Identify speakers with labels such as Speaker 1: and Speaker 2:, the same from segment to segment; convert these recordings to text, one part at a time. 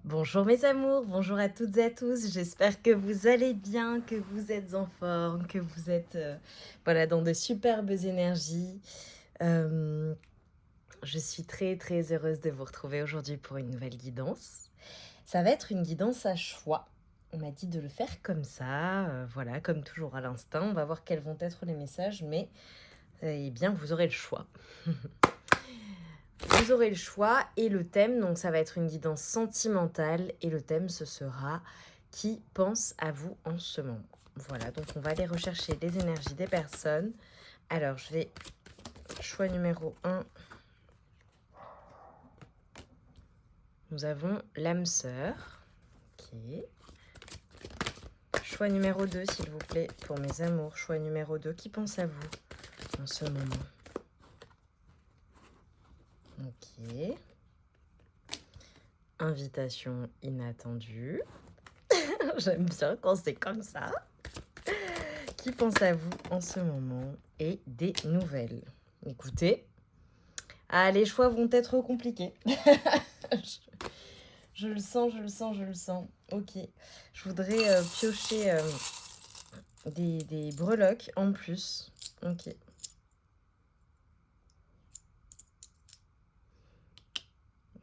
Speaker 1: Bonjour mes amours, bonjour à toutes et à tous. J'espère que vous allez bien, que vous êtes en forme, que vous êtes voilà, dans de superbes énergies. Je suis très très heureuse de vous retrouver aujourd'hui pour une nouvelle guidance. Ça va être une guidance à choix. On m'a dit de le faire comme ça, voilà, comme toujours à l'instinct. On va voir quels vont être les messages, mais eh bien, vous aurez le choix. Vous aurez le choix et le thème, donc ça va être une guidance sentimentale et le thème ce sera qui pense à vous en ce moment. Voilà, donc on va aller rechercher les énergies des personnes. Alors je vais, choix numéro 1, nous avons l'âme sœur. Ok. Choix numéro 2 s'il vous plaît pour mes amours. Choix numéro 2, qui pense à vous en ce moment? Ok. Invitation inattendue. J'aime bien quand c'est comme ça. Qui pense à vous en ce moment et des nouvelles. Écoutez, les choix vont être compliqués. je le sens, je le sens, je le sens. Ok, je voudrais piocher des breloques en plus. Ok.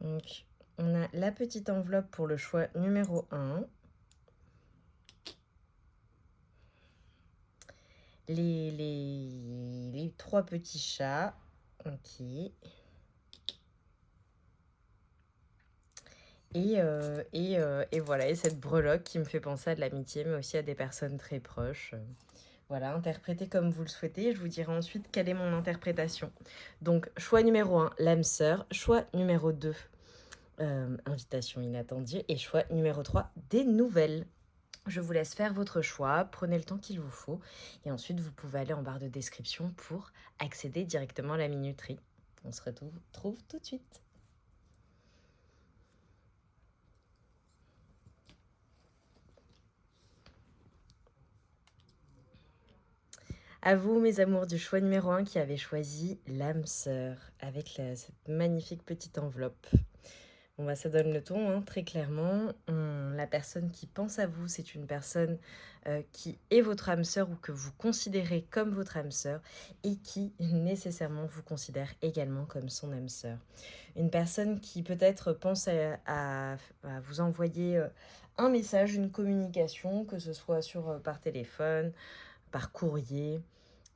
Speaker 1: Donc, on a la petite enveloppe pour le choix numéro 1. Les 3 petits chats. Ok. Et voilà, et cette breloque qui me fait penser à de l'amitié, mais aussi à des personnes très proches. Voilà, interprétez comme vous le souhaitez. Je vous dirai ensuite quelle est mon interprétation. Donc, choix numéro 1, l'âme sœur. Choix numéro 2, invitation inattendue. Et choix numéro 3, des nouvelles. Je vous laisse faire votre choix, prenez le temps qu'il vous faut. Et ensuite, vous pouvez aller en barre de description pour accéder directement à la minuterie. On se retrouve tout de suite. À vous, mes amours du choix numéro 1 qui avez choisi l'âme sœur avec cette magnifique petite enveloppe. Bon, bah, ça donne le ton, hein, très clairement. La personne qui pense à vous, c'est une personne qui est votre âme sœur ou que vous considérez comme votre âme sœur et qui nécessairement vous considère également comme son âme sœur. Une personne qui peut-être pense à vous envoyer un message, une communication, que ce soit par téléphone, par courrier,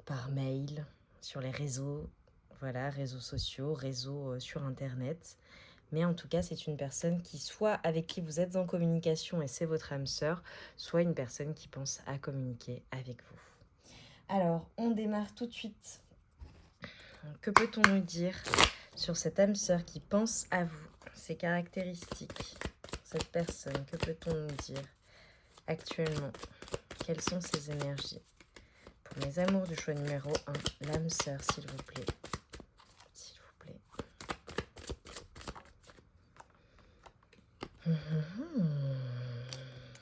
Speaker 1: par mail, sur les réseaux, voilà, réseaux sociaux, réseaux sur Internet. Mais en tout cas, c'est une personne qui, soit avec qui vous êtes en communication et c'est votre âme sœur, soit une personne qui pense à communiquer avec vous. Alors, on démarre tout de suite. Que peut-on nous dire sur cette âme sœur qui pense à vous? Ses caractéristiques, cette personne, que peut-on nous dire actuellement? Quelles sont ses énergies? Pour mes amours du choix numéro 1, l'âme sœur, s'il vous plaît. S'il vous plaît.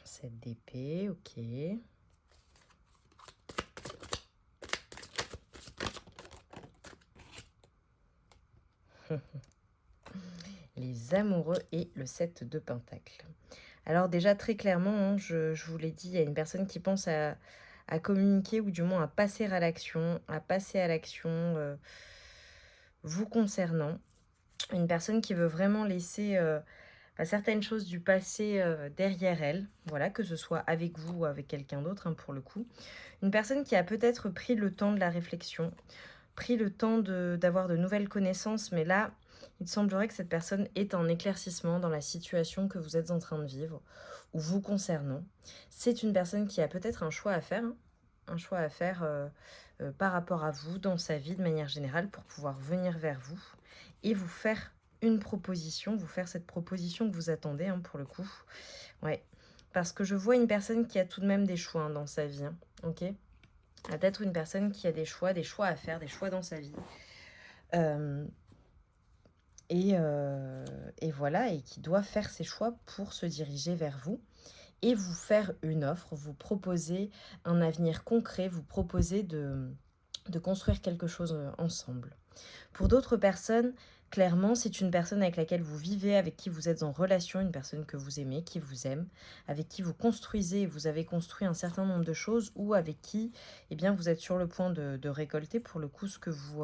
Speaker 1: Cette d'épée, ok. Les amoureux et le 7 de Pentacle. Alors déjà, très clairement, hein, je vous l'ai dit, il y a une personne qui pense à communiquer ou du moins à passer à l'action, vous concernant. Une personne qui veut vraiment laisser certaines choses du passé derrière elle, voilà, que ce soit avec vous ou avec quelqu'un d'autre, hein, pour le coup. Une personne qui a peut-être pris le temps de la réflexion, pris le temps d'avoir de nouvelles connaissances, mais là, il semblerait que cette personne est en éclaircissement dans la situation que vous êtes en train de vivre ou vous concernant. C'est une personne qui a peut-être un choix à faire, hein, un choix à faire par rapport à vous dans sa vie de manière générale pour pouvoir venir vers vous et vous faire une proposition, vous faire cette proposition que vous attendez, hein, pour le coup. Ouais, parce que je vois une personne qui a tout de même des choix, hein, dans sa vie, hein, ok. Peut-être une personne qui a des choix à faire, des choix dans sa vie. Euh, et voilà, et qui doit faire ses choix pour se diriger vers vous et vous faire une offre, vous proposer un avenir concret, vous proposer de construire quelque chose ensemble. Pour d'autres personnes, Clairement, c'est une personne avec laquelle vous vivez, avec qui vous êtes en relation, une personne que vous aimez, qui vous aime, avec qui vous construisez, vous avez construit un certain nombre de choses, ou avec qui, eh bien, vous êtes sur le point de récolter pour le coup ce que vous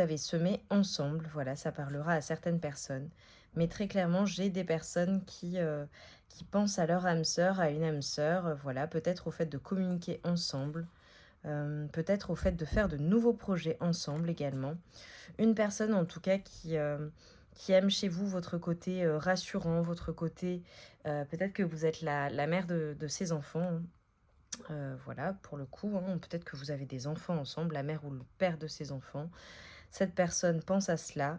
Speaker 1: avez semé ensemble. Voilà, ça parlera à certaines personnes. Mais très clairement, j'ai des personnes qui pensent à leur âme sœur, à une âme sœur, voilà, peut-être au fait de communiquer ensemble, peut-être au fait de faire de nouveaux projets ensemble également. Une personne en tout cas qui aime chez vous votre côté rassurant, votre côté, peut-être que vous êtes la mère de ses enfants, hein. Voilà, pour le coup, hein, peut-être que vous avez des enfants ensemble, la mère ou le père de ses enfants. Cette personne pense à cela,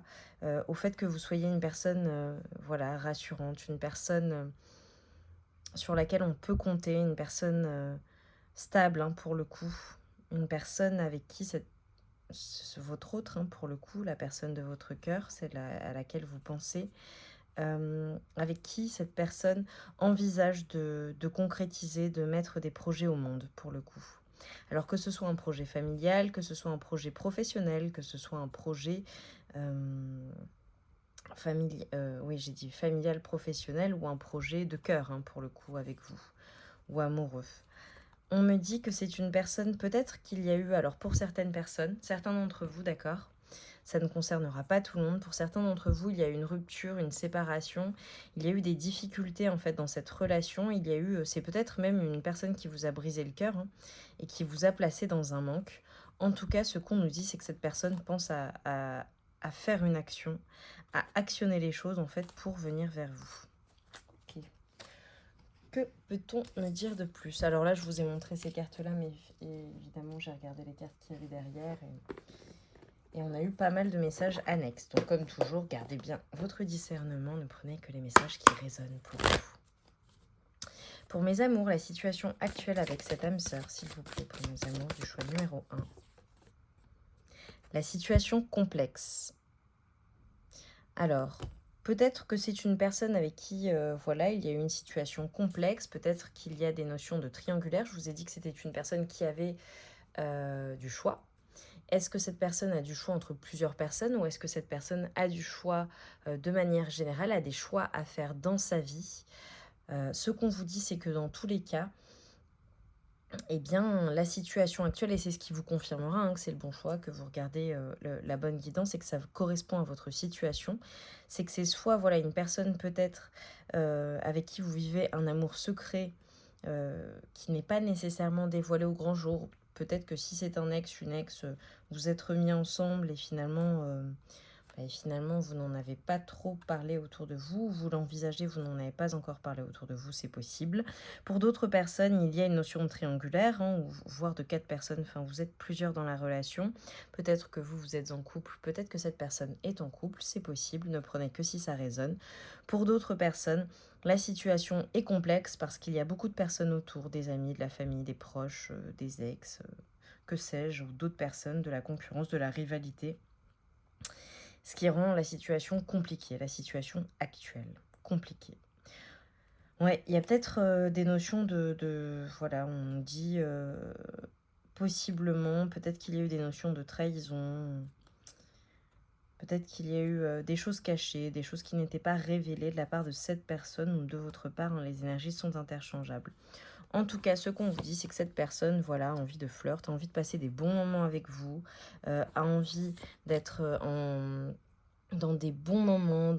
Speaker 1: au fait que vous soyez une personne voilà, rassurante, une personne sur laquelle on peut compter, une personne stable hein, pour le coup, une personne avec qui votre autre, hein, pour le coup, la personne de votre cœur, celle à laquelle vous pensez, avec qui cette personne envisage de concrétiser, de mettre des projets au monde, pour le coup. Alors que ce soit un projet familial, que ce soit un projet professionnel, que ce soit un projet oui, j'ai dit familial, professionnel, ou un projet de cœur, hein, pour le coup, avec vous, ou amoureux. On me dit que c'est une personne, peut-être qu'il y a eu, alors pour certaines personnes, certains d'entre vous, d'accord, ça ne concernera pas tout le monde. Pour certains d'entre vous, il y a eu une rupture, une séparation. Il y a eu des difficultés en fait dans cette relation. Il y a eu, c'est peut-être même une personne qui vous a brisé le cœur hein, et qui vous a placé dans un manque. En tout cas, ce qu'on nous dit, c'est que cette personne pense à faire une action, à actionner les choses en fait pour venir vers vous. Ok. Que peut-on me dire de plus? Alors là, je vous ai montré ces cartes-là, mais évidemment, j'ai regardé les cartes qu'il y avait derrière et on a eu pas mal de messages annexes. Donc comme toujours, gardez bien votre discernement, ne prenez que les messages qui résonnent pour vous. Pour mes amours, la situation actuelle avec cette âme sœur, s'il vous plaît, pour mes amours du choix numéro 1. La situation complexe. Alors, peut-être que c'est une personne avec qui, voilà, il y a eu une situation complexe. Peut-être qu'il y a des notions de triangulaire. Je vous ai dit que c'était une personne qui avait du choix. Est-ce que cette personne a du choix entre plusieurs personnes ou est-ce que cette personne a du choix de manière générale, a des choix à faire dans sa vie? Ce qu'on vous dit, c'est que dans tous les cas, eh bien, la situation actuelle, et c'est ce qui vous confirmera hein, que c'est le bon choix, que vous regardez la bonne guidance et que ça correspond à votre situation, c'est que c'est soit voilà, une personne peut-être avec qui vous vivez un amour secret qui n'est pas nécessairement dévoilé au grand jour. Peut-être que si c'est un ex, une ex, vous êtes remis ensemble et finalement, vous n'en avez pas trop parlé autour de vous, vous l'envisagez, vous n'en avez pas encore parlé autour de vous, c'est possible. Pour d'autres personnes, il y a une notion de triangulaire, hein, voire de 4 personnes, enfin vous êtes plusieurs dans la relation. Peut-être que vous êtes en couple, peut-être que cette personne est en couple, c'est possible, ne prenez que si ça résonne. Pour d'autres personnes, la situation est complexe parce qu'il y a beaucoup de personnes autour, des amis, de la famille, des proches, des ex, que sais-je, ou d'autres personnes, de la concurrence, de la rivalité. Ce qui rend la situation compliquée, la situation actuelle compliquée. Ouais, il y a peut-être des notions voilà, on dit possiblement, peut-être qu'il y a eu des notions de trahison, peut-être qu'il y a eu des choses cachées, des choses qui n'étaient pas révélées de la part de cette personne ou de votre part, hein, les énergies sont interchangeables. En tout cas, ce qu'on vous dit, c'est que cette personne, voilà, a envie de flirt, a envie de passer des bons moments avec vous, a envie d'être dans des bons moments,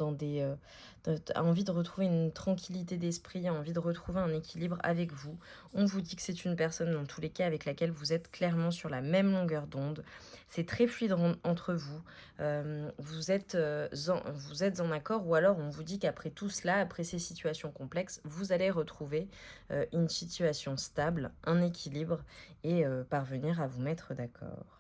Speaker 1: a envie de retrouver une tranquillité d'esprit, a envie de retrouver un équilibre avec vous. On vous dit que c'est une personne, dans tous les cas, avec laquelle vous êtes clairement sur la même longueur d'onde. C'est très fluide entre vous. Vous êtes en accord, ou alors on vous dit qu'après tout cela, après ces situations complexes, vous allez retrouver une situation stable, un équilibre, et parvenir à vous mettre d'accord.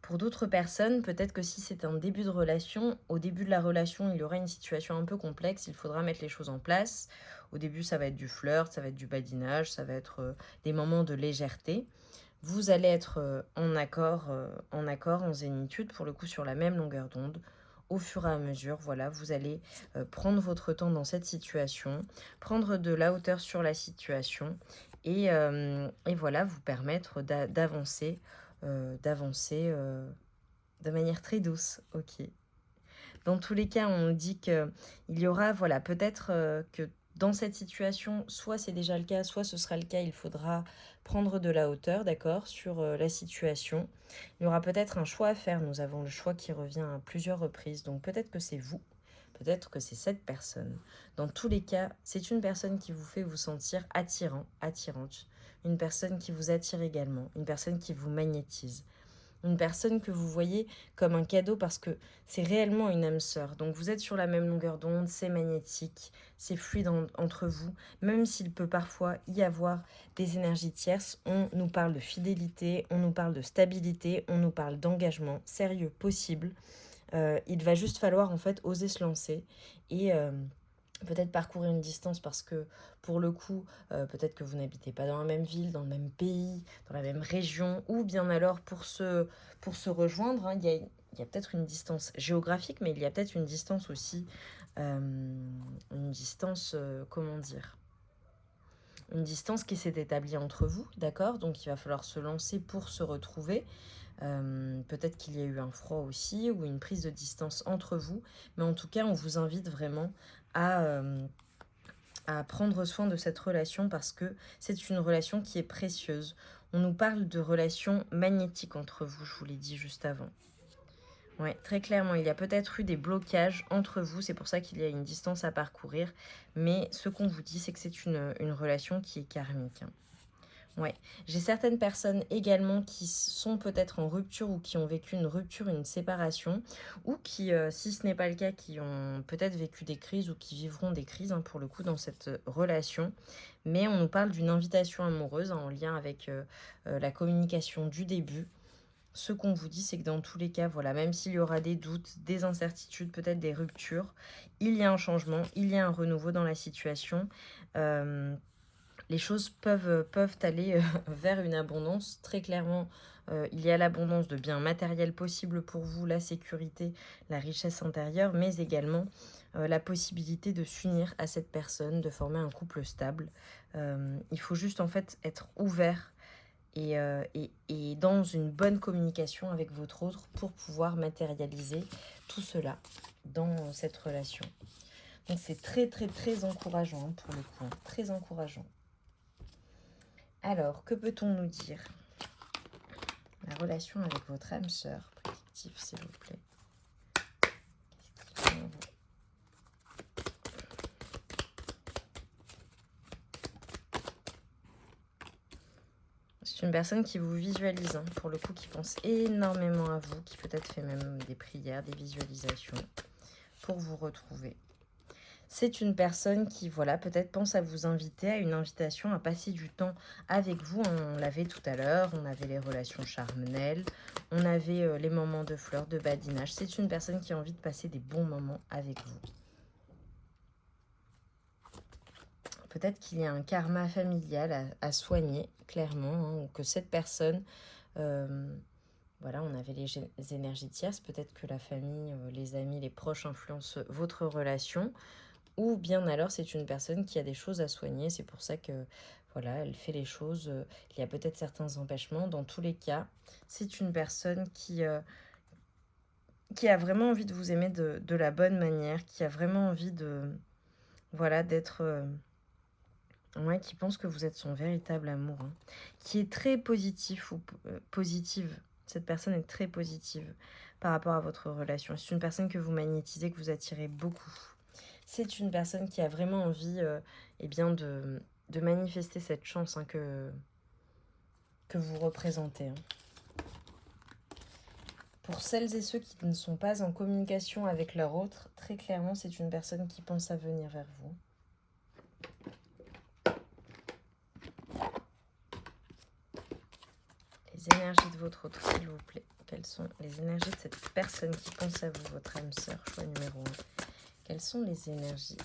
Speaker 1: Pour d'autres personnes, peut-être que si c'est un début de relation, au début de la relation, il y aura une situation un peu complexe, il faudra mettre les choses en place. Au début, ça va être du flirt, ça va être du badinage, ça va être des moments de légèreté. Vous allez être en accord, en zénitude, pour le coup sur la même longueur d'onde. Au fur et à mesure, voilà, vous allez prendre votre temps dans cette situation, prendre de la hauteur sur la situation et voilà, vous permettre d'avancer De manière très douce, ok. Dans tous les cas, on nous dit qu'il y aura, voilà, peut-être que dans cette situation, soit c'est déjà le cas, soit ce sera le cas, il faudra prendre de la hauteur, d'accord, sur la situation. Il y aura peut-être un choix à faire. Nous avons le choix qui revient à plusieurs reprises. Donc peut-être que c'est vous, peut-être que c'est cette personne. Dans tous les cas, c'est une personne qui vous fait vous sentir attirant, attirante. Une personne qui vous attire également, une personne qui vous magnétise. Une personne que vous voyez comme un cadeau parce que c'est réellement une âme sœur. Donc vous êtes sur la même longueur d'onde, c'est magnétique, c'est fluide entre vous. Même s'il peut parfois y avoir des énergies tierces, on nous parle de fidélité, on nous parle de stabilité, on nous parle d'engagement sérieux, possible. Il va juste falloir en fait oser se lancer et peut-être parcourir une distance parce que pour le coup, peut-être que vous n'habitez pas dans la même ville, dans le même pays, dans la même région, ou bien alors pour se rejoindre, hein, il y a peut-être une distance géographique, mais il y a peut-être une distance aussi, une distance, comment dire, une distance qui s'est établie entre vous, d'accord? Donc il va falloir se lancer pour se retrouver. Peut-être qu'il y a eu un froid aussi ou une prise de distance entre vous, mais en tout cas, on vous invite vraiment à, prendre soin de cette relation parce que c'est une relation qui est précieuse. On nous parle de relations magnétiques entre vous, je vous l'ai dit juste avant. Ouais, très clairement, il y a peut-être eu des blocages entre vous, c'est pour ça qu'il y a une distance à parcourir, mais ce qu'on vous dit, c'est que c'est une relation qui est karmique, hein. Ouais, j'ai certaines personnes également qui sont peut-être en rupture ou qui ont vécu une rupture, une séparation, ou qui, si ce n'est pas le cas, qui ont peut-être vécu des crises ou qui vivront des crises, hein, pour le coup, dans cette relation. Mais on nous parle d'une invitation amoureuse, hein, en lien avec la communication du début. Ce qu'on vous dit, c'est que dans tous les cas, voilà, même s'il y aura des doutes, des incertitudes, peut-être des ruptures, il y a un changement, il y a un renouveau dans la situation. Euh, les choses peuvent aller vers une abondance. Très clairement, il y a l'abondance de biens matériels possibles pour vous, la sécurité, la richesse intérieure, mais également la possibilité de s'unir à cette personne, de former un couple stable. Il faut juste en fait être ouvert et dans une bonne communication avec votre autre pour pouvoir matérialiser tout cela dans cette relation. Donc c'est très très très encourageant, hein, pour le coup, hein, très encourageant. Alors, que peut-on nous dire? La relation avec votre âme sœur, prédictif, s'il vous plaît. Qu'est-ce qu'il faut? C'est une personne qui vous visualise, hein, pour le coup, qui pense énormément à vous, qui peut-être fait même des prières, des visualisations pour vous retrouver. C'est une personne qui, voilà, peut-être pense à vous inviter à une invitation à passer du temps avec vous. On l'avait tout à l'heure, on avait les relations charnelles, on avait les moments de fleurs, de badinage. C'est une personne qui a envie de passer des bons moments avec vous. Peut-être qu'il y a un karma familial à soigner, clairement, hein, ou que cette personne... voilà, on avait les énergies tierces. Peut-être que la famille, les amis, les proches influencent votre relation. Ou bien alors c'est une personne qui a des choses à soigner, c'est pour ça que voilà, elle fait les choses, il y a peut-être certains empêchements. Dans tous les cas, c'est une personne qui a vraiment envie de vous aimer de la bonne manière, qui a vraiment envie de, voilà, d'être... ouais, qui pense que vous êtes son véritable amour, hein, qui est très positif ou positive. Cette personne est très positive par rapport à votre relation. C'est une personne que vous magnétisez, que vous attirez beaucoup. C'est une personne qui a vraiment envie eh bien de manifester cette chance, hein, que vous représentez, hein. Pour celles et ceux qui ne sont pas en communication avec leur autre, très clairement, c'est une personne qui pense à venir vers vous. Les énergies de votre autre, s'il vous plaît. Quelles sont les énergies de cette personne qui pense à vous, votre âme sœur, choix numéro 1? Quelles sont les énergies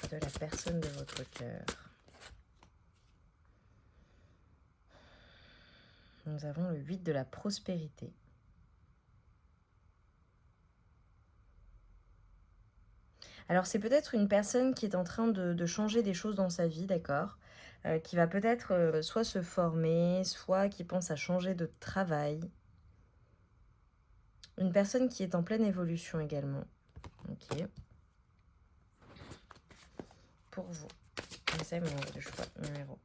Speaker 1: de la personne de votre cœur? Nous avons le 8 de la prospérité. Alors c'est peut-être une personne qui est en train de changer des choses dans sa vie, d'accord, qui va peut-être soit se former, soit qui pense à changer de travail. Une personne qui est en pleine évolution également. Ok. Pour vous. Les amours du choix numéro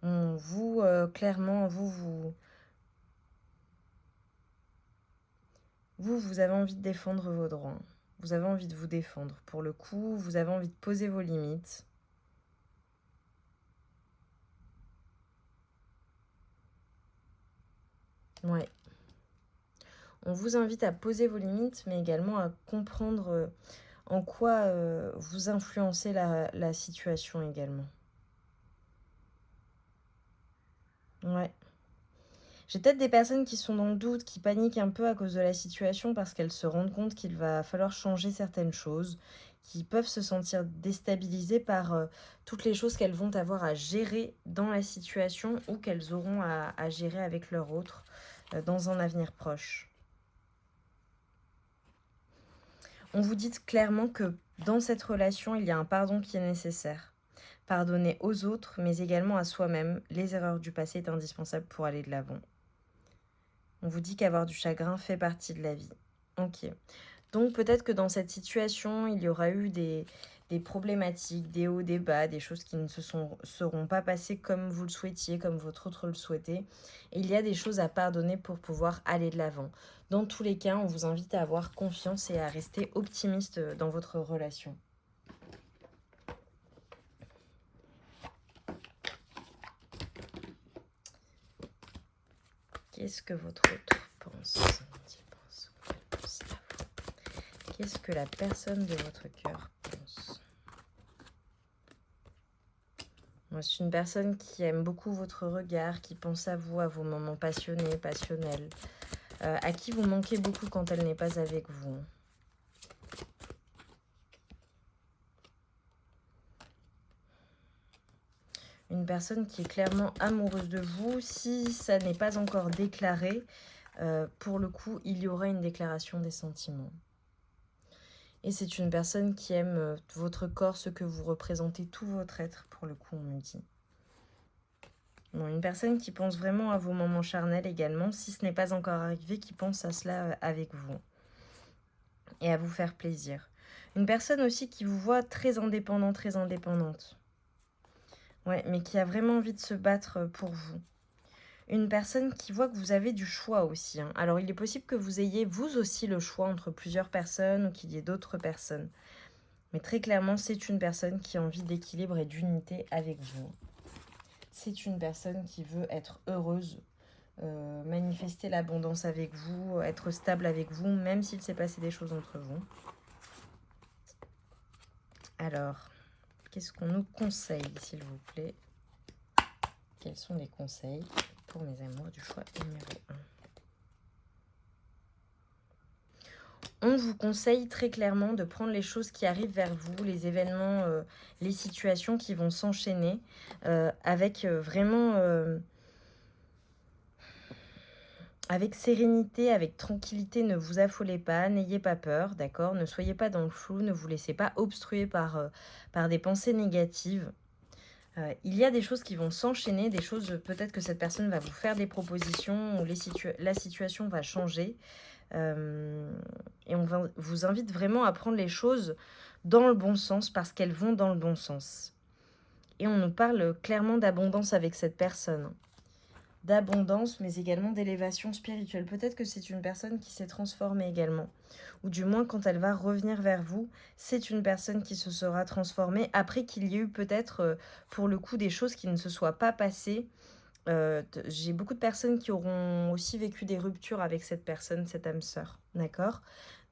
Speaker 1: 1. Vous, clairement, vous avez envie de défendre vos droits. Vous avez envie de vous défendre. Pour le coup, vous avez envie de poser vos limites. Ouais. On vous invite à poser vos limites, mais également à comprendre en quoi vous influencez la situation également. Ouais. J'ai peut-être des personnes qui sont dans le doute, qui paniquent un peu à cause de la situation parce qu'elles se rendent compte qu'il va falloir changer certaines choses, qui peuvent se sentir déstabilisées par toutes les choses qu'elles vont avoir à gérer dans la situation ou qu'elles auront à gérer avec leur autre dans un avenir proche. On vous dit clairement que dans cette relation, il y a un pardon qui est nécessaire. Pardonner aux autres, mais également à soi-même. Les erreurs du passé est indispensable pour aller de l'avant. On vous dit qu'avoir du chagrin fait partie de la vie. Ok. Donc peut-être que dans cette situation, il y aura eu des problématiques, des hauts, des bas, des choses qui ne seront pas passées comme vous le souhaitiez, comme votre autre le souhaitait. Et il y a des choses à pardonner pour pouvoir aller de l'avant. Dans tous les cas, on vous invite à avoir confiance et à rester optimiste dans votre relation. Qu'est-ce que votre autre pense? Qu'est-ce que la personne de votre cœur pense? Moi, c'est une personne qui aime beaucoup votre regard, qui pense à vous, à vos moments passionnés, passionnels, à qui vous manquez beaucoup quand elle n'est pas avec vous. Une personne qui est clairement amoureuse de vous. Si ça n'est pas encore déclaré, pour le coup, il y aura une déclaration des sentiments. Et c'est une personne qui aime votre corps, ce que vous représentez, tout votre être, pour le coup, on me dit. Bon, une personne qui pense vraiment à vos moments charnels également, si ce n'est pas encore arrivé, qui pense à cela avec vous. Et à vous faire plaisir. Une personne aussi qui vous voit très indépendant, très indépendante. Ouais, mais qui a vraiment envie de se battre pour vous. Une personne qui voit que vous avez du choix aussi. Alors, il est possible que vous ayez vous aussi le choix entre plusieurs personnes ou qu'il y ait d'autres personnes. Mais très clairement, c'est une personne qui a envie d'équilibre et d'unité avec vous. C'est une personne qui veut être heureuse, manifester l'abondance avec vous, être stable avec vous, même s'il s'est passé des choses entre vous. Alors, qu'est-ce qu'on nous conseille, s'il vous plaît? Quels sont les conseils pour mes amours du choix numéro 1? On vous conseille très clairement de prendre les choses qui arrivent vers vous, les événements, les situations qui vont s'enchaîner avec vraiment... avec sérénité, avec tranquillité, ne vous affolez pas, n'ayez pas peur, d'accord? Ne soyez pas dans le flou, ne vous laissez pas obstruer par des pensées négatives. Il y a des choses qui vont s'enchaîner, des choses, peut-être que cette personne va vous faire des propositions, ou la situation va changer. Et on vous invite vraiment à prendre les choses dans le bon sens, parce qu'elles vont dans le bon sens. Et on nous parle clairement d'abondance avec cette personne. D'abondance, mais également d'élévation spirituelle. Peut-être que c'est une personne qui s'est transformée également. Ou du moins, quand elle va revenir vers vous, c'est une personne qui se sera transformée après qu'il y ait eu peut-être, pour le coup, des choses qui ne se soient pas passées. J'ai beaucoup de personnes qui auront aussi vécu des ruptures avec cette personne, cette âme sœur. D'accord?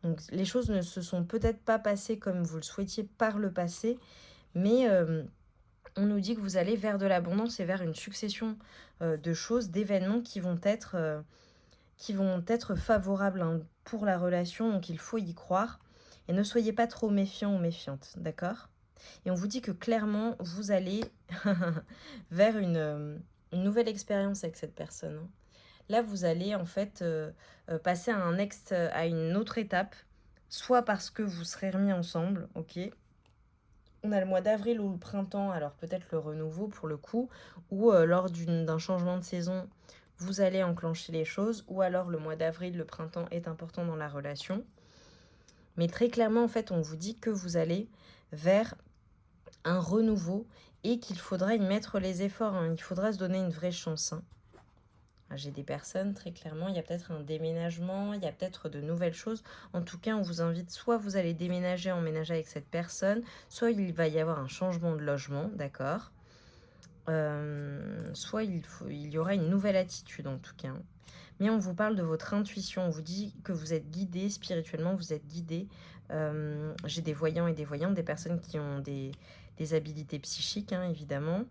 Speaker 1: Donc, les choses ne se sont peut-être pas passées comme vous le souhaitiez par le passé, mais... on nous dit que vous allez vers de l'abondance et vers une succession de choses, d'événements qui vont être favorables pour la relation. Donc il faut y croire. Et ne soyez pas trop méfiants ou méfiantes, d'accord? Et on vous dit que clairement, vous allez vers une nouvelle expérience avec cette personne. Là, vous allez en fait passer à une autre étape, soit parce que vous serez remis ensemble, ok? On a le mois d'avril ou le printemps, alors peut-être le renouveau pour le coup, ou lors d'un changement de saison, vous allez enclencher les choses, ou alors le mois d'avril, le printemps est important dans la relation. Mais très clairement, en fait, on vous dit que vous allez vers un renouveau et qu'il faudra y mettre les efforts, hein. Il faudra se donner une vraie chance, hein. J'ai des personnes, très clairement, il y a peut-être un déménagement, il y a peut-être de nouvelles choses. En tout cas, on vous invite, soit vous allez déménager, emménager avec cette personne, soit il va y avoir un changement de logement, d'accord, soit il y aura une nouvelle attitude en tout cas, hein. Mais on vous parle de votre intuition, on vous dit que vous êtes guidé spirituellement, vous êtes guidé. J'ai des voyants et des voyantes, des personnes qui ont des habilités psychiques, hein, évidemment.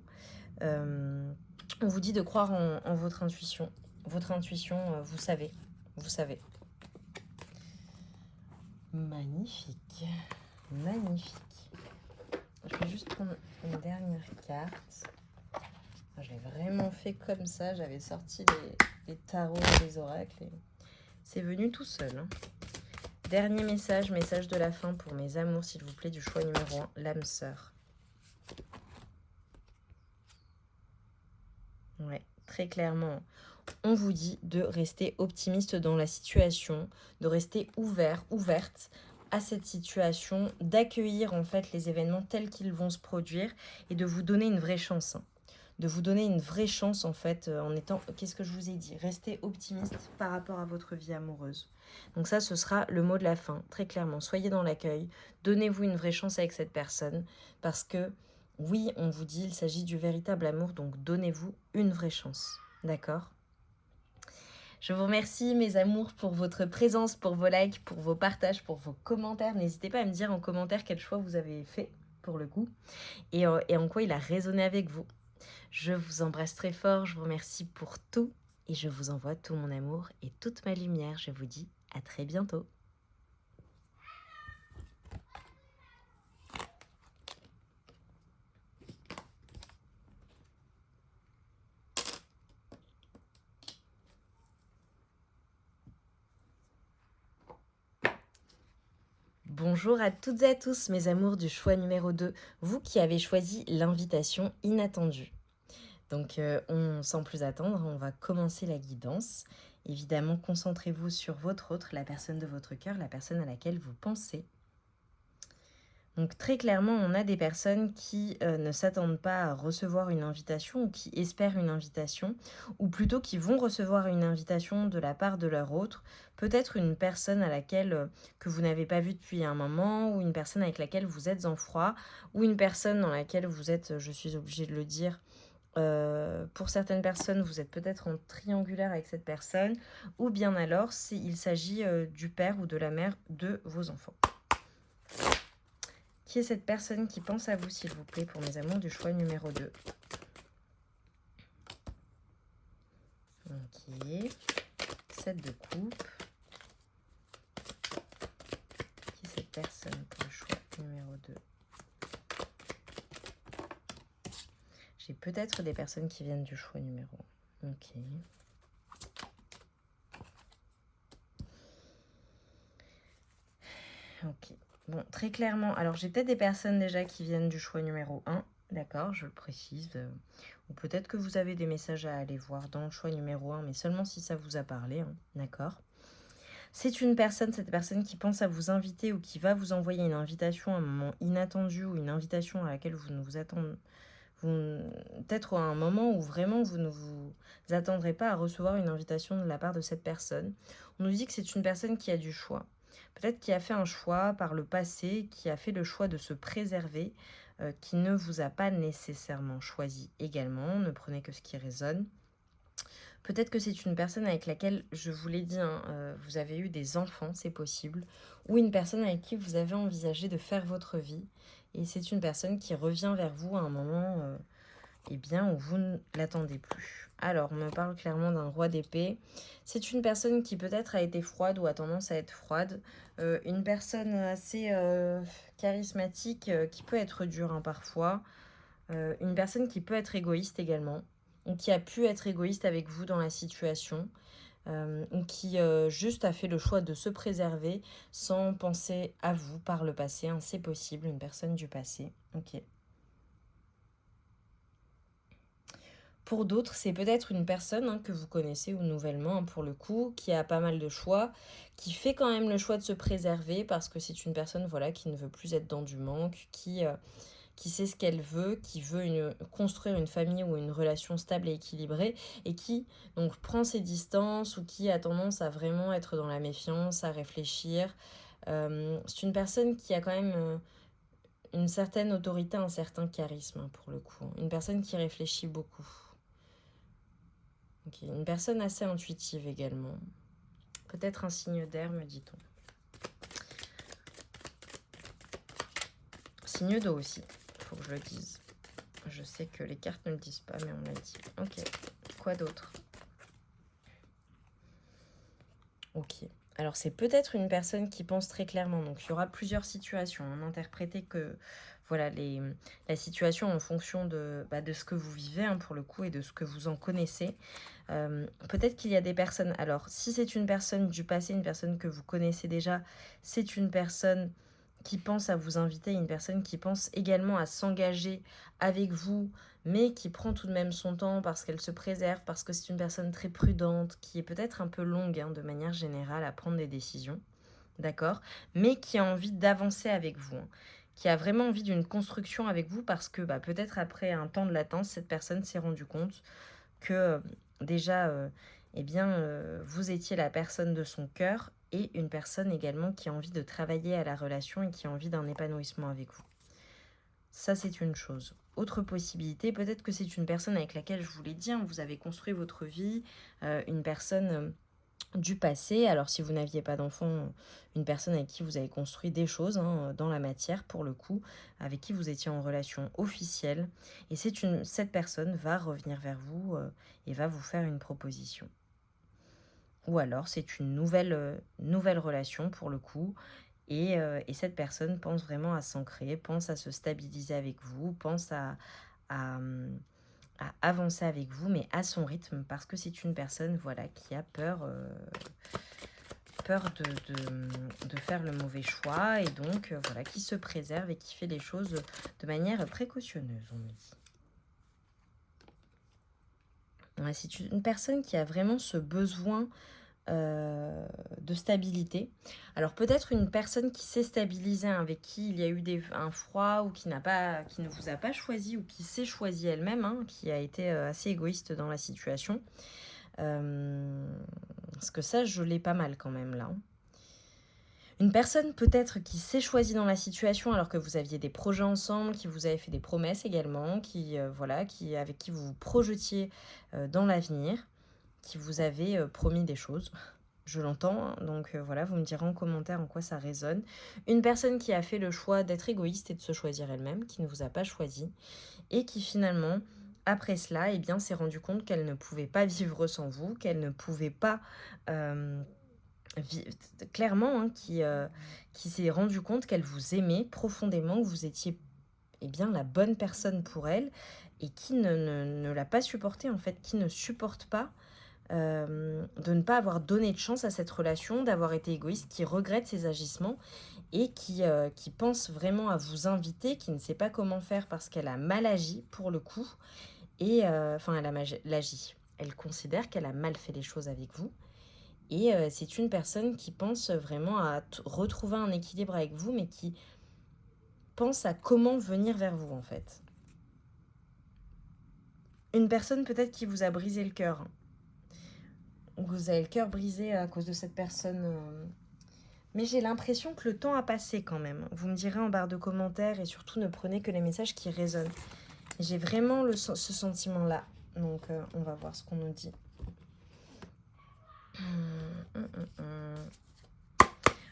Speaker 1: On vous dit de croire en votre intuition. Votre intuition, vous savez. Vous savez. Magnifique. Magnifique. Je vais juste prendre une dernière carte. Je l'ai vraiment fait comme ça. J'avais sorti les tarots et les oracles. Et c'est venu tout seul, hein. Dernier message, message de la fin pour mes amours, s'il vous plaît, du choix numéro 1, l'âme sœur. Ouais, très clairement, on vous dit de rester optimiste dans la situation, de rester ouverte à cette situation, d'accueillir en fait les événements tels qu'ils vont se produire et de vous donner une vraie chance, hein. De vous donner une vraie chance en fait en étant, qu'est-ce que je vous ai dit, restez optimiste par rapport à votre vie amoureuse. Donc ça, ce sera le mot de la fin, très clairement. Soyez dans l'accueil, donnez-vous une vraie chance avec cette personne parce que oui, on vous dit, il s'agit du véritable amour, donc donnez-vous une vraie chance, d'accord ? Je vous remercie mes amours pour votre présence, pour vos likes, pour vos partages, pour vos commentaires. N'hésitez pas à me dire en commentaire quel choix vous avez fait pour le coup et en quoi il a résonné avec vous. Je vous embrasse très fort, je vous remercie pour tout et je vous envoie tout mon amour et toute ma lumière. Je vous dis à très bientôt. Bonjour à toutes et à tous mes amours du choix numéro 2, vous qui avez choisi l'invitation inattendue. Donc sans plus attendre, on va commencer la guidance. Évidemment, concentrez-vous sur votre autre, la personne de votre cœur, la personne à laquelle vous pensez. Donc très clairement, on a des personnes qui ne s'attendent pas à recevoir une invitation ou qui espèrent une invitation, ou plutôt qui vont recevoir une invitation de la part de leur autre, peut-être une personne à laquelle que vous n'avez pas vue depuis un moment, ou une personne avec laquelle vous êtes en froid, ou une personne dans laquelle vous êtes, je suis obligée de le dire, pour certaines personnes, vous êtes peut-être en triangulaire avec cette personne, ou bien alors il s'agit du père ou de la mère de vos enfants. Qui est cette personne qui pense à vous, s'il vous plaît, pour mes amours du choix numéro 2? Ok. 7 de coupe. Qui est cette personne pour le choix numéro 2? J'ai peut-être des personnes qui viennent du choix numéro 1. Ok. Ok. Bon, très clairement, alors j'ai peut-être des personnes déjà qui viennent du choix numéro 1, d'accord, je le précise. Ou peut-être que vous avez des messages à aller voir dans le choix numéro 1, mais seulement si ça vous a parlé, hein, d'accord. C'est une personne, cette personne qui pense à vous inviter ou qui va vous envoyer une invitation à un moment inattendu ou une invitation à laquelle vous ne vous attendez peut-être à un moment où vraiment vous ne vous attendrez pas à recevoir une invitation de la part de cette personne. On nous dit que c'est une personne qui a du choix. Peut-être qui a fait un choix par le passé, qui a fait le choix de se préserver, qui ne vous a pas nécessairement choisi également. Ne prenez que ce qui résonne. Peut-être que c'est une personne avec laquelle, je vous l'ai dit, hein, vous avez eu des enfants, c'est possible, ou une personne avec qui vous avez envisagé de faire votre vie. Et c'est une personne qui revient vers vous à un moment eh bien, où vous ne l'attendez plus. Alors, on me parle clairement d'un roi d'épée. C'est une personne qui peut-être a été froide ou a tendance à être froide. Une personne assez charismatique qui peut être dure, hein, parfois. Une personne qui peut être égoïste également, ou qui a pu être égoïste avec vous dans la situation, ou qui juste a fait le choix de se préserver sans penser à vous par le passé, hein. C'est possible, une personne du passé. Ok. Pour d'autres, c'est peut-être une personne que vous connaissez ou nouvellement pour le coup, qui a pas mal de choix, qui fait quand même le choix de se préserver parce que c'est une personne voilà, qui ne veut plus être dans du manque, qui sait ce qu'elle veut, qui veut construire une famille ou une relation stable et équilibrée et qui donc prend ses distances ou qui a tendance à vraiment être dans la méfiance, à réfléchir. C'est une personne qui a quand même une certaine autorité, un certain charisme pour le coup. Une personne qui réfléchit beaucoup. Okay. Une personne assez intuitive également. Peut-être un signe d'air, me dit-on. Signe d'eau aussi, il faut que je le dise. Je sais que les cartes ne le disent pas, mais on l'a dit. Ok. Quoi d'autre? Ok. Alors, c'est peut-être une personne qui pense très clairement. Donc, il y aura plusieurs situations. Interprétez que voilà, la situation en fonction de ce que vous vivez, pour le coup, et de ce que vous en connaissez. Peut-être qu'il y a des personnes... Alors, si c'est une personne du passé, une personne que vous connaissez déjà, c'est une personne qui pense à vous inviter, une personne qui pense également à s'engager avec vous, mais qui prend tout de même son temps parce qu'elle se préserve, parce que c'est une personne très prudente, qui est peut-être un peu longue de manière générale à prendre des décisions, d'accord, mais qui a envie d'avancer avec vous, qui a vraiment envie d'une construction avec vous parce que peut-être après un temps de latence, cette personne s'est rendue compte que déjà, vous étiez la personne de son cœur et une personne également qui a envie de travailler à la relation et qui a envie d'un épanouissement avec vous. Ça, c'est une chose. Autre possibilité, peut-être que c'est une personne avec laquelle, je vous l'ai dit, vous avez construit votre vie, une personne du passé. Alors, si vous n'aviez pas d'enfant, une personne avec qui vous avez construit des choses dans la matière, pour le coup, avec qui vous étiez en relation officielle. Et cette personne va revenir vers vous et va vous faire une proposition. Ou alors, c'est une nouvelle relation, pour le coup. Et cette personne pense vraiment à s'ancrer, pense à se stabiliser avec vous, pense à, à avancer avec vous, mais à son rythme, parce que c'est une personne voilà, qui a peur de faire le mauvais choix, et donc voilà, qui se préserve et qui fait les choses de manière précautionneuse, on me dit. Ouais, c'est une personne qui a vraiment ce besoin de stabilité. Alors peut-être une personne qui s'est stabilisée, avec qui il y a eu un froid, ou qui ne vous a pas choisi, ou qui s'est choisie elle-même, qui a été assez égoïste dans la situation. Parce que ça, je l'ai pas mal quand même là. Une personne peut-être qui s'est choisie dans la situation alors que vous aviez des projets ensemble, qui vous avait fait des promesses également, avec qui vous vous projetiez dans l'avenir, qui vous avait promis des choses. Je l'entends, donc voilà, vous me direz en commentaire en quoi ça résonne. Une personne qui a fait le choix d'être égoïste et de se choisir elle-même, qui ne vous a pas choisi, et qui finalement, après cela, s'est rendu compte qu'elle ne pouvait pas vivre sans vous, qu'elle ne pouvait pas... clairement, qui s'est rendu compte qu'elle vous aimait profondément, que vous étiez la bonne personne pour elle, et qui ne l'a pas supporté, en fait, qui ne supporte pas de ne pas avoir donné de chance à cette relation, d'avoir été égoïste, qui regrette ses agissements et qui pense vraiment à vous inviter, qui ne sait pas comment faire parce qu'elle a mal agi pour le coup, et elle a mal agi. Elle considère qu'elle a mal fait les choses avec vous. Et c'est une personne qui pense vraiment à retrouver un équilibre avec vous, mais qui pense à comment venir vers vous, en fait. Une personne peut-être qui vous a brisé le cœur. Vous avez le cœur brisé à cause de cette personne. Mais j'ai l'impression que le temps a passé quand même. Vous me direz en barre de commentaires, et surtout ne prenez que les messages qui résonnent. J'ai vraiment ce sentiment-là. Donc on va voir ce qu'on nous dit.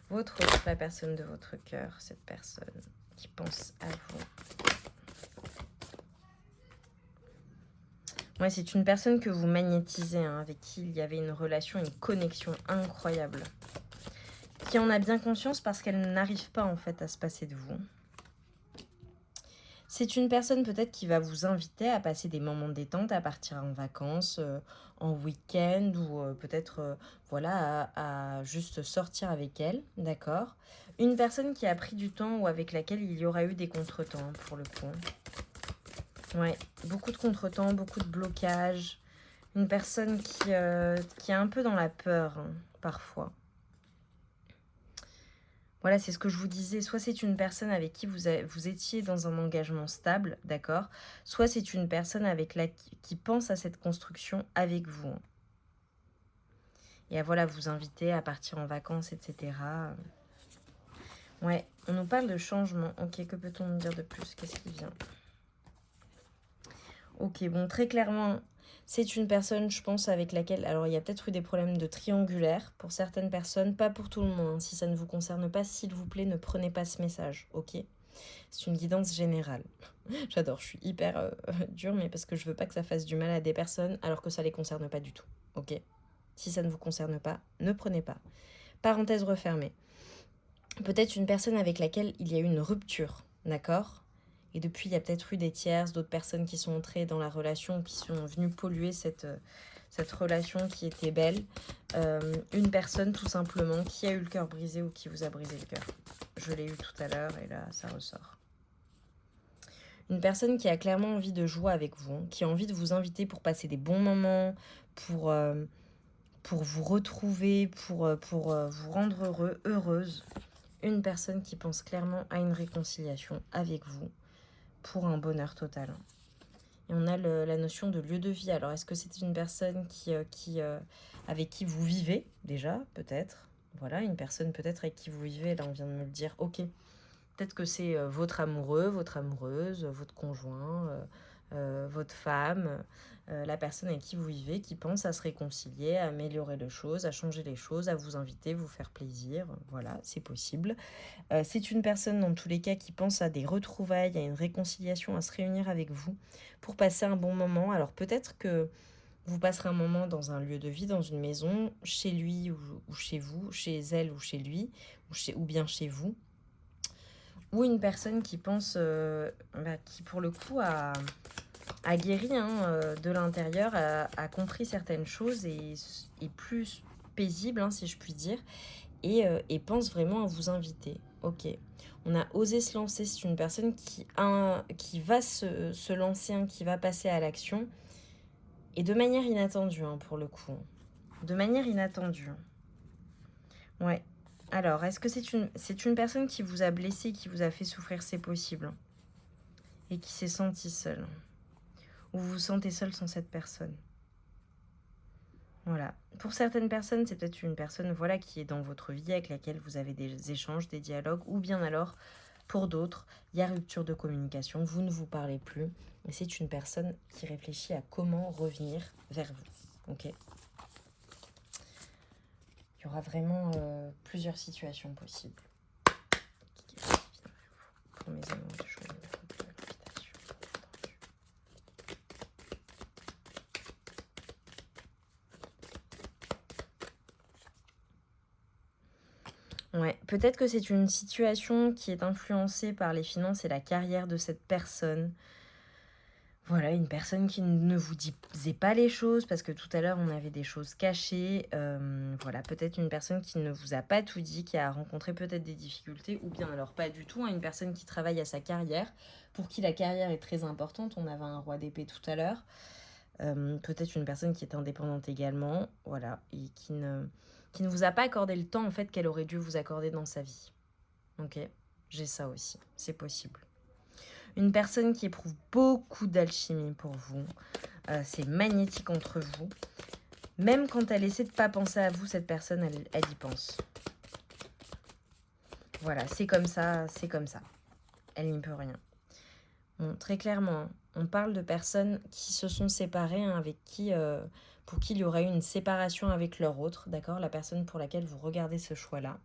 Speaker 1: Votre autre, la personne de votre cœur, cette personne qui pense à vous. Ouais, c'est une personne que vous magnétisez, avec qui il y avait une relation, une connexion incroyable. Qui en a bien conscience parce qu'elle n'arrive pas en fait à se passer de vous. C'est une personne peut-être qui va vous inviter à passer des moments de détente, à partir en vacances, en week-end, ou peut-être à juste sortir avec elle, d'accord. Une personne qui a pris du temps ou avec laquelle il y aura eu des contretemps pour le coup. Ouais, beaucoup de contretemps, beaucoup de blocages. Une personne qui est un peu dans la peur, hein, parfois. Voilà, c'est ce que je vous disais. Soit c'est une personne avec qui vous étiez dans un engagement stable, d'accord? Soit c'est une personne avec qui pense à cette construction avec vous, hein. Et à voilà, vous inviter à partir en vacances, etc. Ouais, on nous parle de changement. Ok, que peut-on nous dire de plus? Qu'est-ce qui vient? Ok, bon, très clairement, c'est une personne, je pense, avec laquelle... Alors, il y a peut-être eu des problèmes de triangulaire pour certaines personnes, pas pour tout le monde, hein. Si ça ne vous concerne pas, s'il vous plaît, ne prenez pas ce message, ok? C'est une guidance générale. J'adore, je suis hyper dure, mais parce que je veux pas que ça fasse du mal à des personnes alors que ça les concerne pas du tout, ok? Si ça ne vous concerne pas, ne prenez pas. Parenthèse refermée. Peut-être une personne avec laquelle il y a eu une rupture, d'accord? Et depuis, il y a peut-être eu des tierces, d'autres personnes qui sont entrées dans la relation, qui sont venues polluer cette relation qui était belle. Une personne, tout simplement, qui a eu le cœur brisé ou qui vous a brisé le cœur. Je l'ai eu tout à l'heure et là, ça ressort. Une personne qui a clairement envie de jouer avec vous, hein, qui a envie de vous inviter pour passer des bons moments, pour vous retrouver, pour vous rendre heureux, heureuse. Une personne qui pense clairement à une réconciliation avec vous pour un bonheur total. Et on a la notion de lieu de vie. Alors, est-ce que c'est une personne avec qui vous vivez déjà, peut-être? Voilà, une personne peut-être avec qui vous vivez, là on vient de me le dire, ok. Peut-être que c'est votre amoureux, votre amoureuse, votre conjoint, votre femme, la personne avec qui vous vivez, qui pense à se réconcilier, à améliorer les choses, à changer les choses, à vous inviter, vous faire plaisir. Voilà, c'est possible. C'est une personne, dans tous les cas, qui pense à des retrouvailles, à une réconciliation, à se réunir avec vous pour passer un bon moment. Alors peut-être que vous passerez un moment dans un lieu de vie, dans une maison, chez lui ou chez vous, chez elle ou chez lui, ou bien chez vous. Ou une personne qui pense, qui pour le coup a guéri, hein, de l'intérieur, a compris certaines choses et est plus paisible, hein, si je puis dire, et pense vraiment à vous inviter. Ok, on a osé se lancer, c'est une personne qui va se lancer, hein, qui va passer à l'action, et de manière inattendue, hein, pour le coup. De manière inattendue. Ouais. Alors, est-ce que c'est une personne qui vous a blessé, qui vous a fait souffrir, c'est possible, et qui s'est sentie seule? Ou vous vous sentez seul sans cette personne? Voilà. Pour certaines personnes, c'est peut-être une personne, voilà, qui est dans votre vie, avec laquelle vous avez des échanges, des dialogues, ou bien alors, pour d'autres, il y a rupture de communication, vous ne vous parlez plus, et c'est une personne qui réfléchit à comment revenir vers vous. Ok. Il y aura vraiment plusieurs situations possibles. Pour mes amours de choix, il me faut de l'invitation. Ouais, peut-être que c'est une situation qui est influencée par les finances et la carrière de cette personne. Voilà, une personne qui ne vous disait pas les choses, parce que tout à l'heure, on avait des choses cachées. Voilà, peut-être une personne qui ne vous a pas tout dit, qui a rencontré peut-être des difficultés, ou bien alors pas du tout, hein, une personne qui travaille à sa carrière, pour qui la carrière est très importante. On avait un roi d'épée tout à l'heure. Peut-être une personne qui est indépendante également, voilà, et qui ne vous a pas accordé le temps, en fait, qu'elle aurait dû vous accorder dans sa vie. Ok, j'ai ça aussi, c'est possible. Une personne qui éprouve beaucoup d'alchimie pour vous. C'est magnétique entre vous. Même quand elle essaie de ne pas penser à vous, cette personne, elle y pense. Voilà, c'est comme ça, c'est comme ça. Elle n'y peut rien. Bon, très clairement, on parle de personnes qui se sont séparées, hein, pour qui il y aura eu une séparation avec leur autre, d'accord? La personne pour laquelle vous regardez ce choix-là.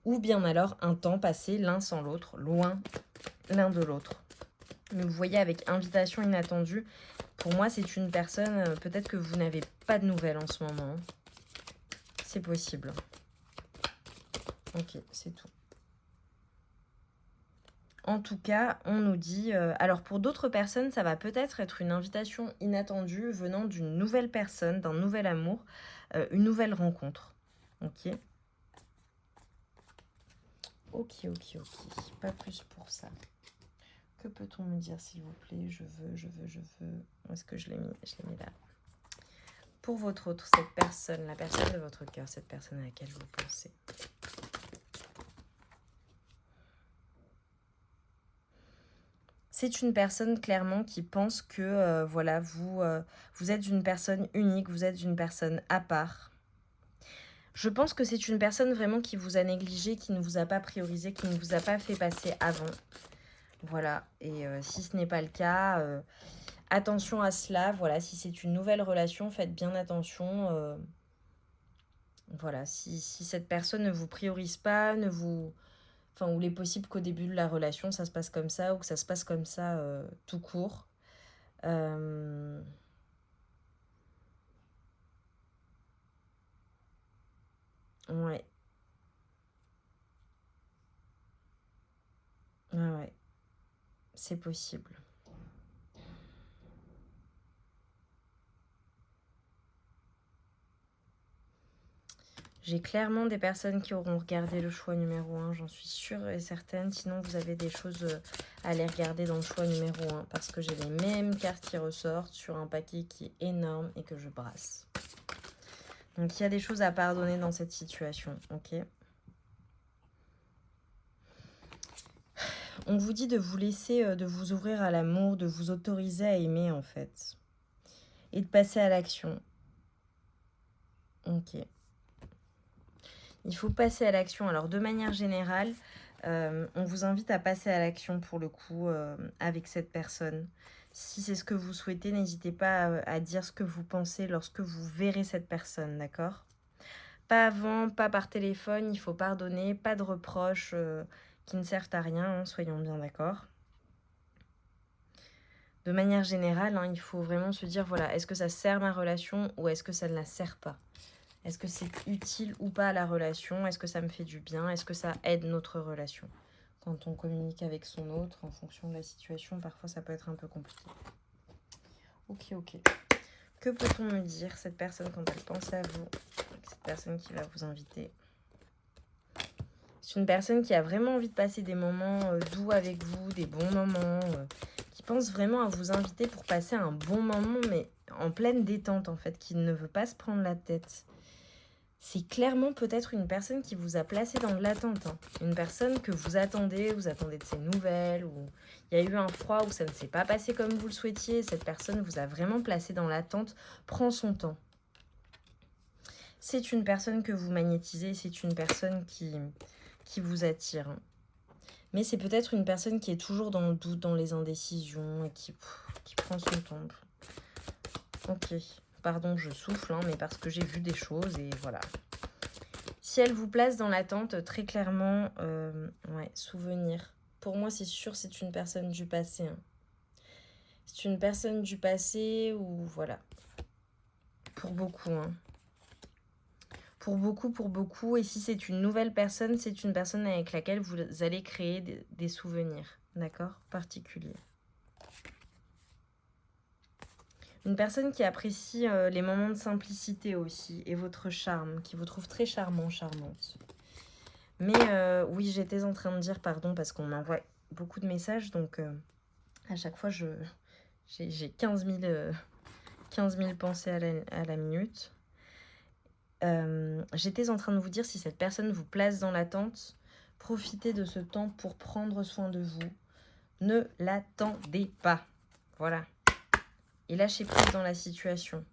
Speaker 1: Ou bien alors un temps passé l'un sans l'autre, loin l'un de l'autre. Mais vous voyez, avec invitation inattendue, pour moi, c'est une personne, peut-être que vous n'avez pas de nouvelles en ce moment. C'est possible. Ok, c'est tout. En tout cas, on nous dit... alors, pour d'autres personnes, ça va peut-être être une invitation inattendue venant d'une nouvelle personne, d'un nouvel amour, une nouvelle rencontre. Ok. Ok. Pas plus pour ça. Que peut-on me dire, s'il vous plaît? Je veux. Où est-ce que je l'ai mis? Je l'ai mis là. Pour votre autre, cette personne, la personne de votre cœur, cette personne à laquelle vous pensez. C'est une personne clairement qui pense que voilà, vous êtes une personne unique, vous êtes une personne à part. Je pense que c'est une personne vraiment qui vous a négligé, qui ne vous a pas priorisé, qui ne vous a pas fait passer avant. Voilà, et si ce n'est pas le cas, attention à cela. Voilà, si c'est une nouvelle relation, faites bien attention. Voilà, si cette personne ne vous priorise pas, Enfin, ou il est possible qu'au début de la relation, ça se passe comme ça, ou que ça se passe comme ça tout court. Euh, Ouais, ouais, c'est possible. J'ai clairement des personnes qui auront regardé le choix numéro 1, j'en suis sûre et certaine. Sinon, vous avez des choses à aller regarder dans le choix numéro 1, parce que j'ai les mêmes cartes qui ressortent sur un paquet qui est énorme et que je brasse. Donc, il y a des choses à pardonner dans cette situation, ok? On vous dit de vous laisser, de vous ouvrir à l'amour, de vous autoriser à aimer, en fait. Et de passer à l'action. Ok. Il faut passer à l'action. Alors, de manière générale, on vous invite à passer à l'action pour le coup avec cette personne. Si c'est ce que vous souhaitez, n'hésitez pas à dire ce que vous pensez lorsque vous verrez cette personne, d'accord? Pas avant, pas par téléphone, il faut pardonner, pas de reproches qui ne servent à rien, hein, soyons bien d'accord. De manière générale, hein, il faut vraiment se dire, voilà, est-ce que ça sert ma relation ou est-ce que ça ne la sert pas? Est-ce que c'est utile ou pas à la relation? Est-ce que ça me fait du bien? Est-ce que ça aide notre relation? Quand on communique avec son autre, en fonction de la situation, parfois ça peut être un peu compliqué. Ok. Que peut-on me dire, cette personne, quand elle pense à vous? Cette personne qui va vous inviter. C'est une personne qui a vraiment envie de passer des moments doux avec vous, des bons moments, qui pense vraiment à vous inviter pour passer un bon moment, mais en pleine détente en fait, qui ne veut pas se prendre la tête. C'est clairement peut-être une personne qui vous a placé dans de l'attente. Hein. Une personne que vous attendez de ses nouvelles, ou il y a eu un froid où ça ne s'est pas passé comme vous le souhaitiez. Cette personne vous a vraiment placé dans l'attente. Prend son temps. C'est une personne que vous magnétisez, c'est une personne qui vous attire. Hein. Mais c'est peut-être une personne qui est toujours dans le doute, dans les indécisions, et qui prend son temps. Ok. Pardon, je souffle, hein, mais parce que j'ai vu des choses et voilà. Si elle vous place dans l'attente, très clairement, ouais, souvenir. Pour moi, c'est sûr, c'est une personne du passé. Hein. C'est une personne du passé ou voilà. Pour beaucoup, hein. Pour beaucoup. Et si c'est une nouvelle personne, c'est une personne avec laquelle vous allez créer des souvenirs, d'accord? Particuliers. Une personne qui apprécie les moments de simplicité aussi et votre charme, qui vous trouve très charmant, charmante. Mais oui, j'étais en train de dire, pardon, parce qu'on m'envoie beaucoup de messages, donc à chaque fois, j'ai 15 000 pensées à la minute. J'étais en train de vous dire, si cette personne vous place dans l'attente, profitez de ce temps pour prendre soin de vous. Ne l'attendez pas. Voilà. Et lâchez prise dans la situation.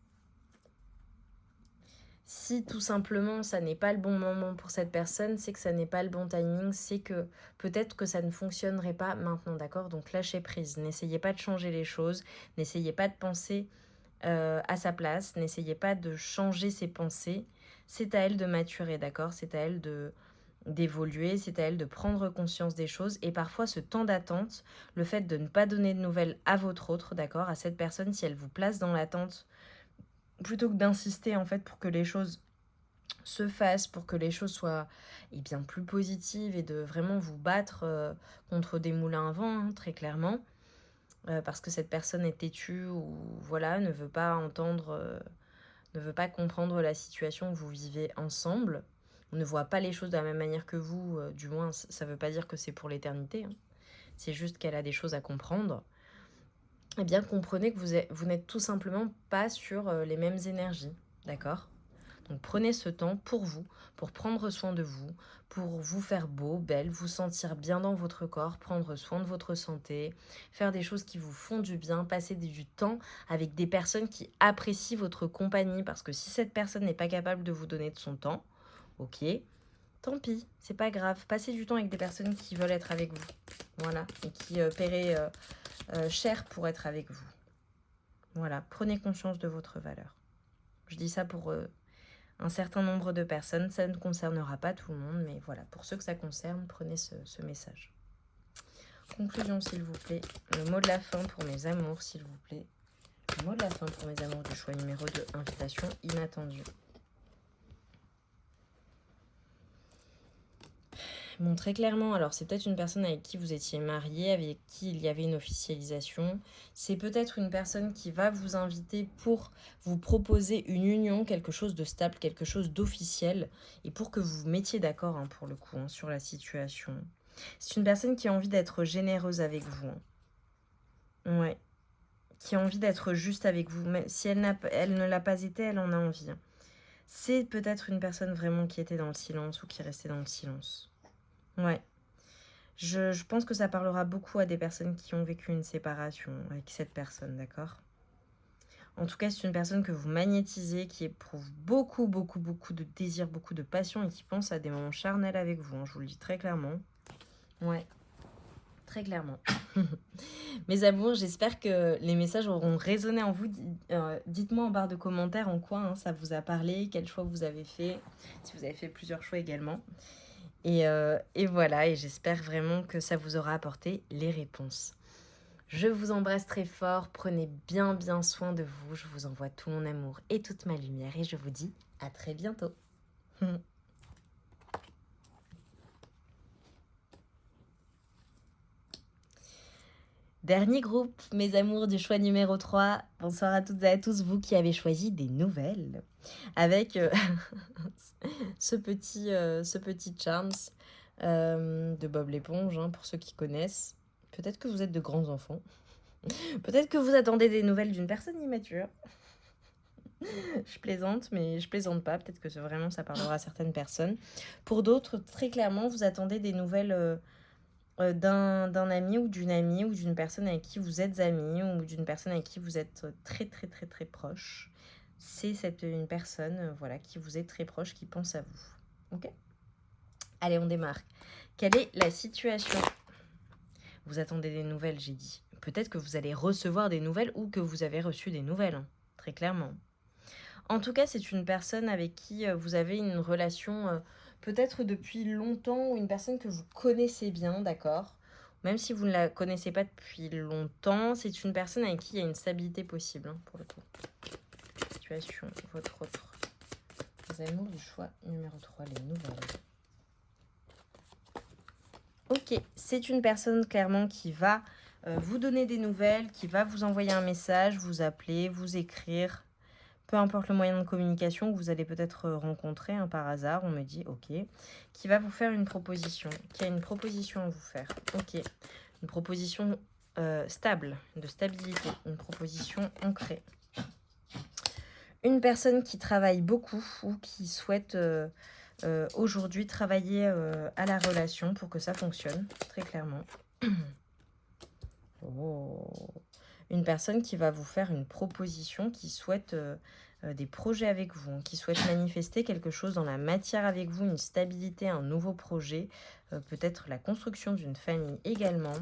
Speaker 1: Si tout simplement ça n'est pas le bon moment pour cette personne, c'est que ça n'est pas le bon timing, c'est que peut-être que ça ne fonctionnerait pas maintenant, d'accord? Donc lâchez prise, n'essayez pas de changer les choses, n'essayez pas de penser à sa place, n'essayez pas de changer ses pensées. C'est à elle de maturer, d'accord? C'est à elle d'évoluer, c'est à elle de prendre conscience des choses. Et parfois, ce temps d'attente, le fait de ne pas donner de nouvelles à votre autre, d'accord, à cette personne, si elle vous place dans l'attente, plutôt que d'insister en fait pour que les choses se fassent, pour que les choses soient bien plus positives et de vraiment vous battre contre des moulins à vent, hein, très clairement, parce que cette personne est têtue ou voilà, ne veut pas entendre, ne veut pas comprendre la situation que vous vivez ensemble, ne voit pas les choses de la même manière que vous, du moins ça ne veut pas dire que c'est pour l'éternité, hein. c'est juste qu'elle a des choses à comprendre, eh bien comprenez que vous n'êtes tout simplement pas sur les mêmes énergies, d'accord? Donc prenez ce temps pour vous, pour prendre soin de vous, pour vous faire beau, belle, vous sentir bien dans votre corps, prendre soin de votre santé, faire des choses qui vous font du bien, passer du temps avec des personnes qui apprécient votre compagnie. Parce que si cette personne n'est pas capable de vous donner de son temps, ok, tant pis, c'est pas grave. Passez du temps avec des personnes qui veulent être avec vous. Voilà, et qui paieraient cher pour être avec vous. Voilà, prenez conscience de votre valeur. Je dis ça pour un certain nombre de personnes, ça ne concernera pas tout le monde, mais voilà, pour ceux que ça concerne, prenez ce message. Conclusion, s'il vous plaît. Le mot de la fin pour mes amours, s'il vous plaît. Le mot de la fin pour mes amours du choix numéro 2, invitation inattendue. Bon, très clairement, alors c'est peut-être une personne avec qui vous étiez marié, avec qui il y avait une officialisation. C'est peut-être une personne qui va vous inviter pour vous proposer une union, quelque chose de stable, quelque chose d'officiel, et pour que vous vous mettiez d'accord, hein, pour le coup, hein, sur la situation. C'est une personne qui a envie d'être généreuse avec vous. Hein. Ouais. Qui a envie d'être juste avec vous. Mais si elle ne l'a pas été, elle en a envie. Hein. C'est peut-être une personne vraiment qui était dans le silence ou qui restait dans le silence. Ouais. Je pense que ça parlera beaucoup à des personnes qui ont vécu une séparation avec cette personne, d'accord? En tout cas, c'est une personne que vous magnétisez, qui éprouve beaucoup, beaucoup, beaucoup de désir, beaucoup de passion et qui pense à des moments charnels avec vous, hein, je vous le dis très clairement. Ouais, très clairement. Mes amours, j'espère que les messages auront résonné en vous. Dites-moi en barre de commentaires en quoi, hein, ça vous a parlé, quel choix vous avez fait, si vous avez fait plusieurs choix également. Et voilà, et j'espère vraiment que ça vous aura apporté les réponses. Je vous embrasse très fort, prenez bien bien soin de vous, je vous envoie tout mon amour et toute ma lumière et je vous dis à très bientôt. Dernier groupe, mes amours du choix numéro 3. Bonsoir à toutes et à tous, vous qui avez choisi des nouvelles. Avec ce petit Charms de Bob l'éponge, hein, pour ceux qui connaissent. Peut-être que vous êtes de grands enfants. Peut-être que vous attendez des nouvelles d'une personne immature. Je plaisante, mais je plaisante pas. Peut-être que vraiment ça parlera à certaines personnes. Pour d'autres, très clairement, vous attendez des nouvelles d'un ami ou d'une amie ou d'une personne avec qui vous êtes amis ou d'une personne avec qui vous êtes très très très très proche. C'est une personne voilà, qui vous est très proche, qui pense à vous. Ok ? Allez, on démarre. Quelle est la situation ? Vous attendez des nouvelles, j'ai dit. Peut-être que vous allez recevoir des nouvelles ou que vous avez reçu des nouvelles, hein, très clairement. En tout cas, c'est une personne avec qui vous avez une relation peut-être depuis longtemps ou une personne que vous connaissez bien, d'accord ? Même si vous ne la connaissez pas depuis longtemps, c'est une personne avec qui il y a une stabilité possible, hein, pour le coup. Situation, votre autre. Les amours du choix numéro 3, les nouvelles. Ok, c'est une personne clairement qui va vous donner des nouvelles, qui va vous envoyer un message, vous appeler, vous écrire, peu importe le moyen de communication que vous allez peut-être rencontrer, hein, par hasard, on me dit, ok, qui va vous faire une proposition, qui a une proposition à vous faire, ok, une proposition stable, de stabilité, une proposition ancrée. Une personne qui travaille beaucoup ou qui souhaite aujourd'hui travailler à la relation pour que ça fonctionne, très clairement. Oh. Une personne qui va vous faire une proposition, qui souhaite des projets avec vous, hein, qui souhaite manifester quelque chose dans la matière avec vous, une stabilité, un nouveau projet, peut-être la construction d'une famille également,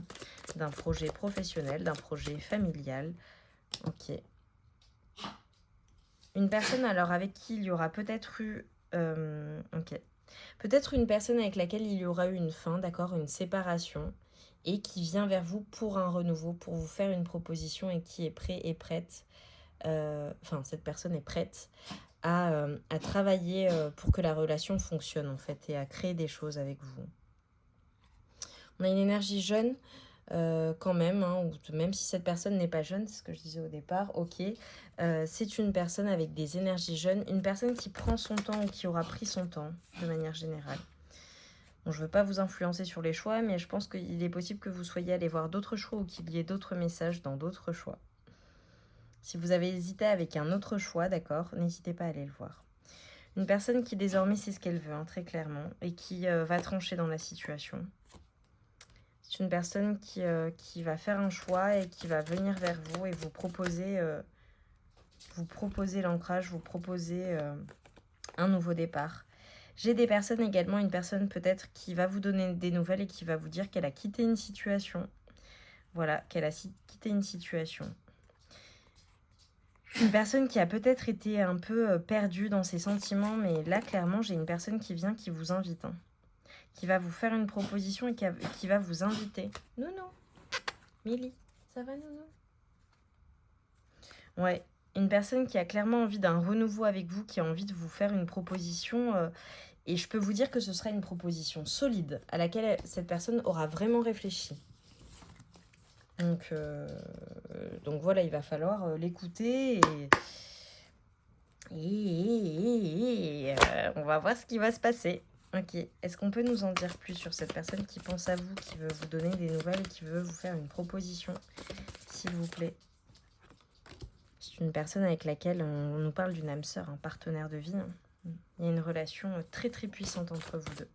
Speaker 1: d'un projet professionnel, d'un projet familial. Ok. Une personne alors avec qui il y aura peut-être eu... ok. Peut-être une personne avec laquelle il y aura eu une fin, d'accord, une séparation, et qui vient vers vous pour un renouveau, pour vous faire une proposition et qui est prêt et prête, cette personne est prête à travailler pour que la relation fonctionne en fait et à créer des choses avec vous. On a une énergie jeune quand même, hein, ou même si cette personne n'est pas jeune, c'est ce que je disais au départ, ok, c'est une personne avec des énergies jeunes, une personne qui prend son temps ou qui aura pris son temps de manière générale. Bon, je ne veux pas vous influencer sur les choix, mais je pense qu'il est possible que vous soyez allé voir d'autres choix ou qu'il y ait d'autres messages dans d'autres choix. Si vous avez hésité avec un autre choix, d'accord, n'hésitez pas à aller le voir. Une personne qui désormais sait ce qu'elle veut, très clairement, et qui va trancher dans la situation. C'est une personne qui va faire un choix et qui va venir vers vous et vous proposer l'ancrage, vous proposer un nouveau départ. J'ai des personnes également, une personne peut-être qui va vous donner des nouvelles et qui va vous dire qu'elle a quitté une situation. Voilà, qu'elle a quitté une situation. Une personne qui a peut-être été un peu perdue dans ses sentiments, mais là, clairement, j'ai une personne qui vient, qui vous invite, qui va vous faire une proposition et qui va vous inviter. Nounou, Milly, ça va, nounou? Ouais, une personne qui a clairement envie d'un renouveau avec vous, qui a envie de vous faire une proposition. Et je peux vous dire que ce sera une proposition solide, à laquelle cette personne aura vraiment réfléchi. Donc voilà, il va falloir l'écouter et on va voir ce qui va se passer. Ok, est-ce qu'on peut nous en dire plus sur cette personne qui pense à vous, qui veut vous donner des nouvelles, qui veut vous faire une proposition, s'il vous plaît? C'est une personne avec laquelle on nous parle d'une âme sœur, un partenaire de vie. Il y a une relation très très puissante entre vous deux,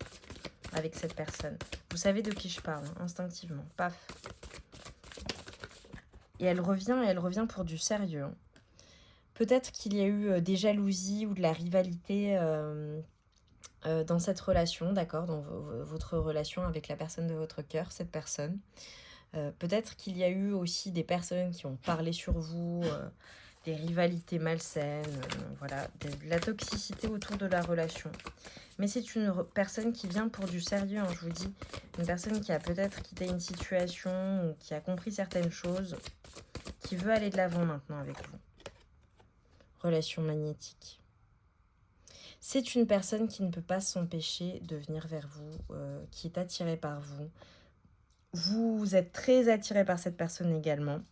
Speaker 1: avec cette personne. Vous savez de qui je parle, instinctivement. Paf. Et elle revient pour du sérieux. Peut-être qu'il y a eu des jalousies ou de la rivalité dans cette relation, d'accord, dans votre relation avec la personne de votre cœur, cette personne. Peut-être qu'il y a eu aussi des personnes qui ont parlé sur vous, des rivalités malsaines, voilà, de la toxicité autour de la relation. Mais c'est une personne qui vient pour du sérieux, je vous dis. Une personne qui a peut-être quitté une situation ou qui a compris certaines choses, qui veut aller de l'avant maintenant avec vous. Relation magnétique. C'est une personne qui ne peut pas s'empêcher de venir vers vous, qui est attirée par vous. Vous êtes très attiré par cette personne également.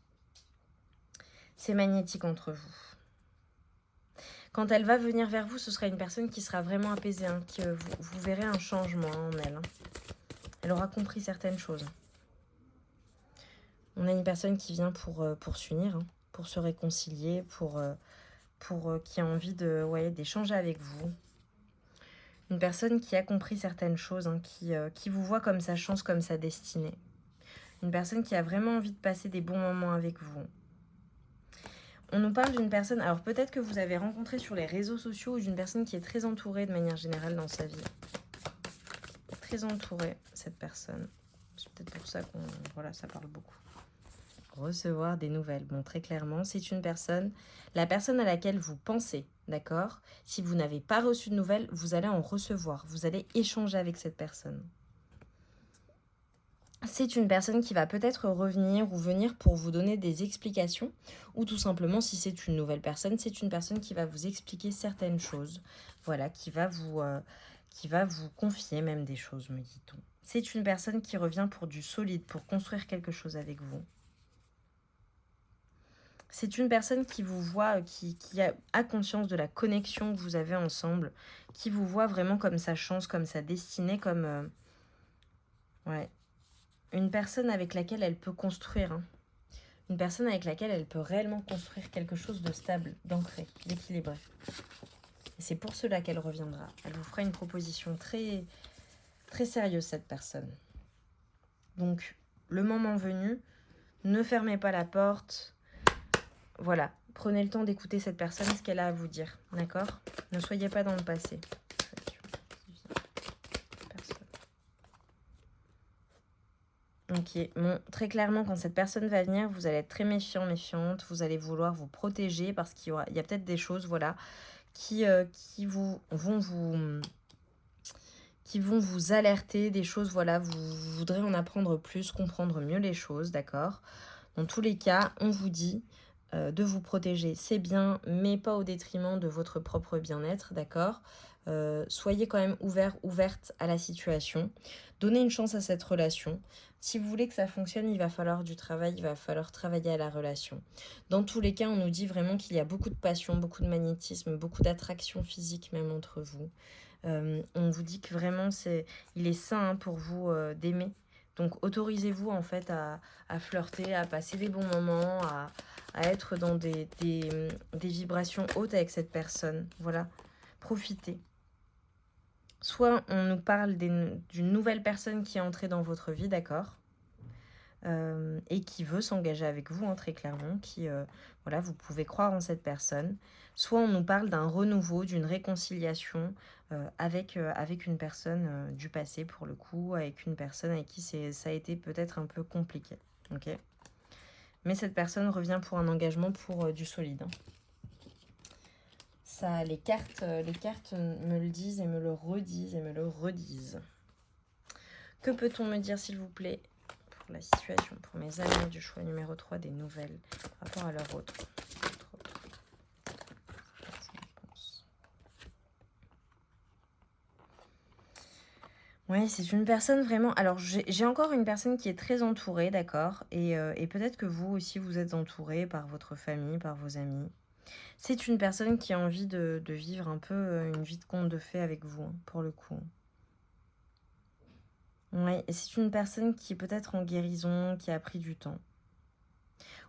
Speaker 1: C'est magnétique entre vous. Quand elle va venir vers vous, ce sera une personne qui sera vraiment apaisée, que vous verrez un changement en elle. Elle aura compris certaines choses. On a une personne qui vient pour s'unir, pour se réconcilier, pour qui a envie d'échanger avec vous. Une personne qui a compris certaines choses, qui vous voit comme sa chance, comme sa destinée. Une personne qui a vraiment envie de passer des bons moments avec vous. On nous parle d'une personne, alors peut-être que vous avez rencontré sur les réseaux sociaux, ou d'une personne qui est très entourée de manière générale dans sa vie. Très entourée, cette personne. C'est peut-être pour ça ça parle beaucoup. Recevoir des nouvelles. Bon, très clairement, c'est une personne, la personne à laquelle vous pensez, d'accord? Si vous n'avez pas reçu de nouvelles, vous allez en recevoir. Vous allez échanger avec cette personne. C'est une personne qui va peut-être revenir ou venir pour vous donner des explications, ou tout simplement, si c'est une nouvelle personne, c'est une personne qui va vous expliquer certaines choses, voilà, qui va vous confier même des choses, me dit-on. C'est une personne qui revient pour du solide, pour construire quelque chose avec vous. C'est une personne qui vous voit, qui a conscience de la connexion que vous avez ensemble, qui vous voit vraiment comme sa chance, comme sa destinée, comme... Une personne avec laquelle elle peut construire. Une personne avec laquelle elle peut réellement construire quelque chose de stable, d'ancré, d'équilibré. Et c'est pour cela qu'elle reviendra. Elle vous fera une proposition très, très sérieuse, cette personne. Donc, le moment venu, ne fermez pas la porte. Voilà, prenez le temps d'écouter cette personne, ce qu'elle a à vous dire. D'accord? Ne soyez pas dans le passé. Ok, bon, très clairement, quand cette personne va venir, vous allez être très méfiant, méfiante, vous allez vouloir vous protéger parce qu'il y a peut-être des choses, voilà, qui vont vous alerter, des choses, voilà, vous voudrez en apprendre plus, comprendre mieux les choses, d'accord? Dans tous les cas, on vous dit de vous protéger, c'est bien, mais pas au détriment de votre propre bien-être, d'accord? Soyez quand même ouverte à la situation. Donnez une chance à cette relation. Si vous voulez que ça fonctionne, il va falloir du travail, il va falloir travailler à la relation. Dans tous les cas, on nous dit vraiment qu'il y a beaucoup de passion, beaucoup de magnétisme, beaucoup d'attraction physique même entre vous. On vous dit que vraiment, il est sain pour vous d'aimer. Donc autorisez-vous en fait à flirter, à passer des bons moments, à être dans des vibrations hautes avec cette personne. Voilà, profitez. Soit on nous parle d'une nouvelle personne qui est entrée dans votre vie, d'accord, et qui veut s'engager avec vous, hein, très clairement, voilà, vous pouvez croire en cette personne. Soit on nous parle d'un renouveau, d'une réconciliation avec une personne du passé, pour le coup, avec une personne avec qui ça a été peut-être un peu compliqué. Ok. Mais cette personne revient pour un engagement, pour du solide. Hein. Ça, les cartes me le disent et me le redisent et me le redisent. Que peut-on me dire, s'il vous plaît, pour la situation, pour mes amis du choix numéro 3, des nouvelles par rapport à leur autre. Oui, c'est une personne vraiment... Alors, j'ai encore une personne qui est très entourée, d'accord, et peut-être que vous aussi, vous êtes entouré par votre famille, par vos amis. C'est une personne qui a envie de vivre un peu une vie de conte de fées avec vous, hein, pour le coup. Oui, et c'est une personne qui est peut-être en guérison, qui a pris du temps.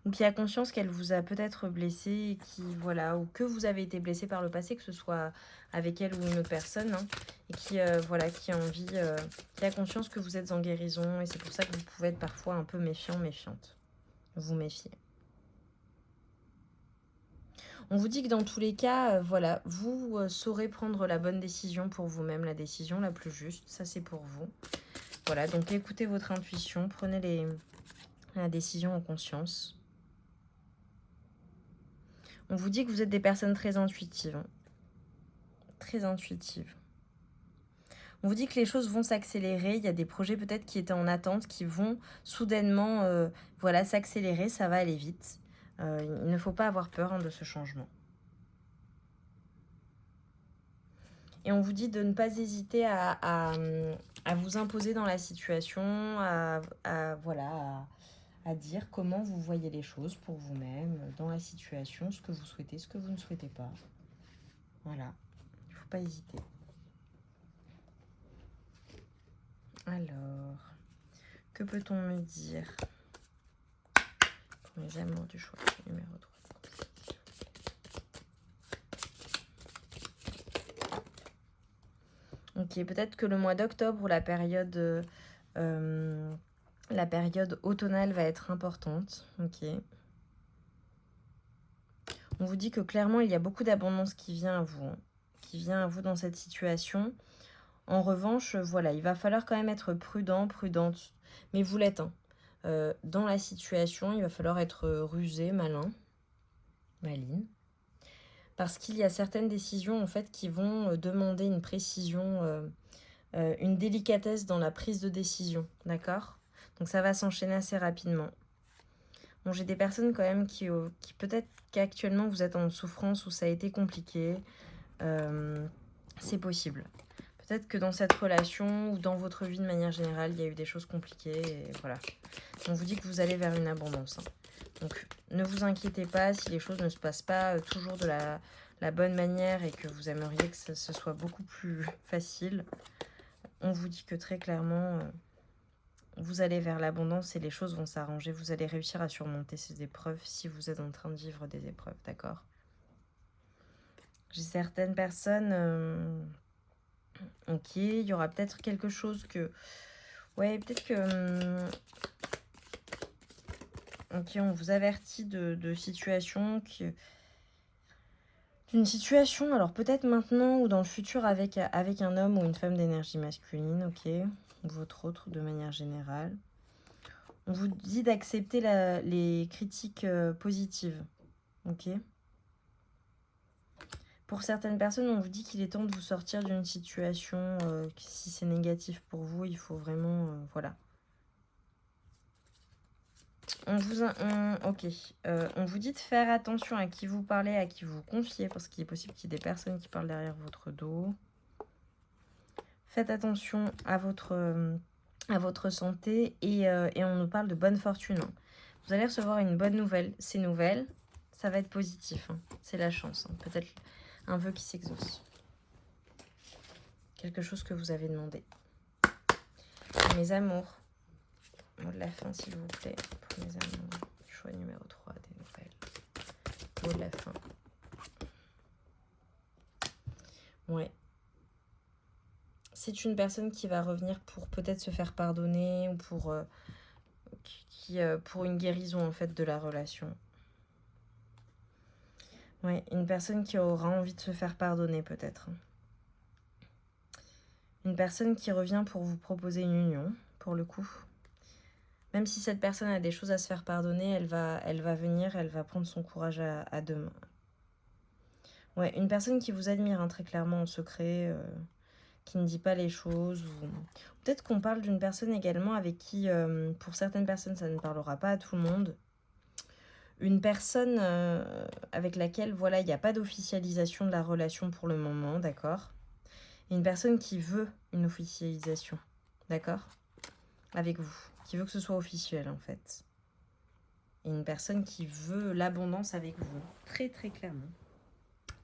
Speaker 1: Ou qui a conscience qu'elle vous a peut-être blessé, et qui, voilà, ou que vous avez été blessé par le passé, que ce soit avec elle ou une autre personne, hein, et qui, voilà, qui a envie, qui a conscience que vous êtes en guérison, et c'est pour ça que vous pouvez être parfois un peu méfiant, méfiante. Vous méfiez. On vous dit que dans tous les cas, voilà, vous saurez prendre la bonne décision pour vous-même, la décision la plus juste, ça c'est pour vous. Voilà, donc écoutez votre intuition, prenez la décision en conscience. On vous dit que vous êtes des personnes très intuitives. Hein. Très intuitives. On vous dit que les choses vont s'accélérer. Il y a des projets peut-être qui étaient en attente, qui vont soudainement voilà, s'accélérer. Ça va aller vite. Il ne faut pas avoir peur, hein, de ce changement. Et on vous dit de ne pas hésiter à vous imposer dans la situation, voilà, à dire comment vous voyez les choses pour vous-même, dans la situation, ce que vous souhaitez, ce que vous ne souhaitez pas. Voilà, il ne faut pas hésiter. Alors, que peut-on me dire pour les amours du choix numéro 3? Ok, peut-être que le mois d'octobre, la période automnale va être importante. Ok. On vous dit que clairement, il y a beaucoup d'abondance qui vient à vous, hein, qui vient à vous dans cette situation. En revanche, voilà, il va falloir quand même être prudent, prudente, mais vous l'êtes. Hein. Dans la situation, il va falloir être rusé, malin, maline, parce qu'il y a certaines décisions en fait qui vont demander une précision, une délicatesse dans la prise de décision, d'accord? Donc ça va s'enchaîner assez rapidement. Bon, j'ai des personnes quand même qui peut-être qu'actuellement vous êtes en souffrance ou ça a été compliqué. C'est possible. Peut-être que dans cette relation ou dans votre vie de manière générale, il y a eu des choses compliquées et voilà. On vous dit que vous allez vers une abondance. Hein. Donc ne vous inquiétez pas si les choses ne se passent pas toujours de la bonne manière et que vous aimeriez que ce soit beaucoup plus facile. On vous dit que très clairement, vous allez vers l'abondance et les choses vont s'arranger. Vous allez réussir à surmonter ces épreuves si vous êtes en train de vivre des épreuves, d'accord? J'ai certaines personnes... ok, il y aura peut-être quelque chose que... Ouais, peut-être que... ok, on vous avertit de situations d'une situation, alors peut-être maintenant ou dans le futur avec un homme ou une femme d'énergie masculine, ok, ou votre autre de manière générale. On vous dit d'accepter les critiques positives, ok. Pour certaines personnes, on vous dit qu'il est temps de vous sortir d'une situation, si c'est négatif pour vous, il faut vraiment, voilà. On vous dit de faire attention à qui vous parlez, à qui vous confiez, parce qu'il est possible qu'il y ait des personnes qui parlent derrière votre dos. Faites attention à votre santé et on nous parle de bonne fortune. Hein. Vous allez recevoir une bonne nouvelle. Ces nouvelles, ça va être positif. Hein. C'est la chance. Hein. Peut-être un vœu qui s'exauce. quelque chose que vous avez demandé. Mes amours, mot de la fin s'il vous plaît, pour mes amours. Choix numéro 3, des nouvelles. Mot de la fin. Ouais. C'est une personne qui va revenir pour peut-être se faire pardonner ou pour une guérison en fait de la relation. Ouais, une personne qui aura envie de se faire pardonner peut-être. Une personne qui revient pour vous proposer une union, pour le coup. Même si cette personne a des choses à se faire pardonner, elle va venir, elle va prendre son courage à deux mains. Ouais, une personne qui vous admire très clairement en secret, qui ne dit pas les choses. Ou peut-être qu'on parle d'une personne également avec qui, pour certaines personnes, ça ne parlera pas à tout le monde. Une personne avec laquelle, voilà, il n'y a pas d'officialisation de la relation pour le moment, d'accord ? Une personne qui veut une officialisation, d'accord ? Avec vous, qui veut que ce soit officiel en fait. Et une personne qui veut l'abondance avec vous, très très clairement.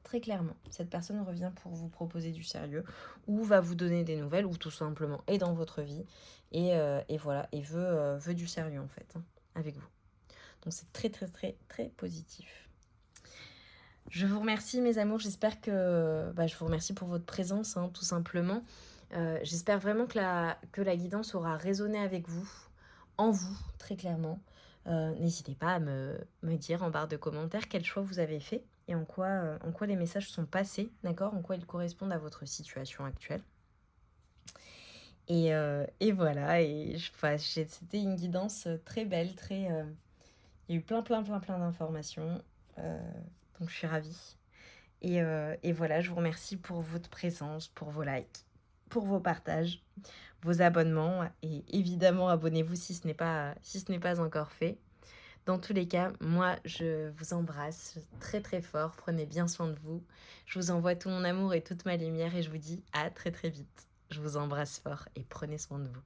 Speaker 1: Très clairement, cette personne revient pour vous proposer du sérieux ou va vous donner des nouvelles ou tout simplement est dans votre vie et voilà, et veut du sérieux en fait, avec vous. Donc c'est très très très très positif. Je vous remercie mes amours, j'espère que... je vous remercie pour votre présence, tout simplement. J'espère vraiment que la guidance aura résonné avec vous, en vous, très clairement. N'hésitez pas à me dire en barre de commentaires quel choix vous avez fait et en quoi les messages sont passés, d'accord ? En quoi ils correspondent à votre situation actuelle. Et voilà, c'était une guidance très belle, très... il y a eu plein d'informations, donc je suis ravie. Et voilà, je vous remercie pour votre présence, pour vos likes, pour vos partages, vos abonnements et évidemment abonnez-vous si ce n'est pas encore fait. Dans tous les cas, moi je vous embrasse très très fort, prenez bien soin de vous. Je vous envoie tout mon amour et toute ma lumière et je vous dis à très très vite. Je vous embrasse fort et prenez soin de vous.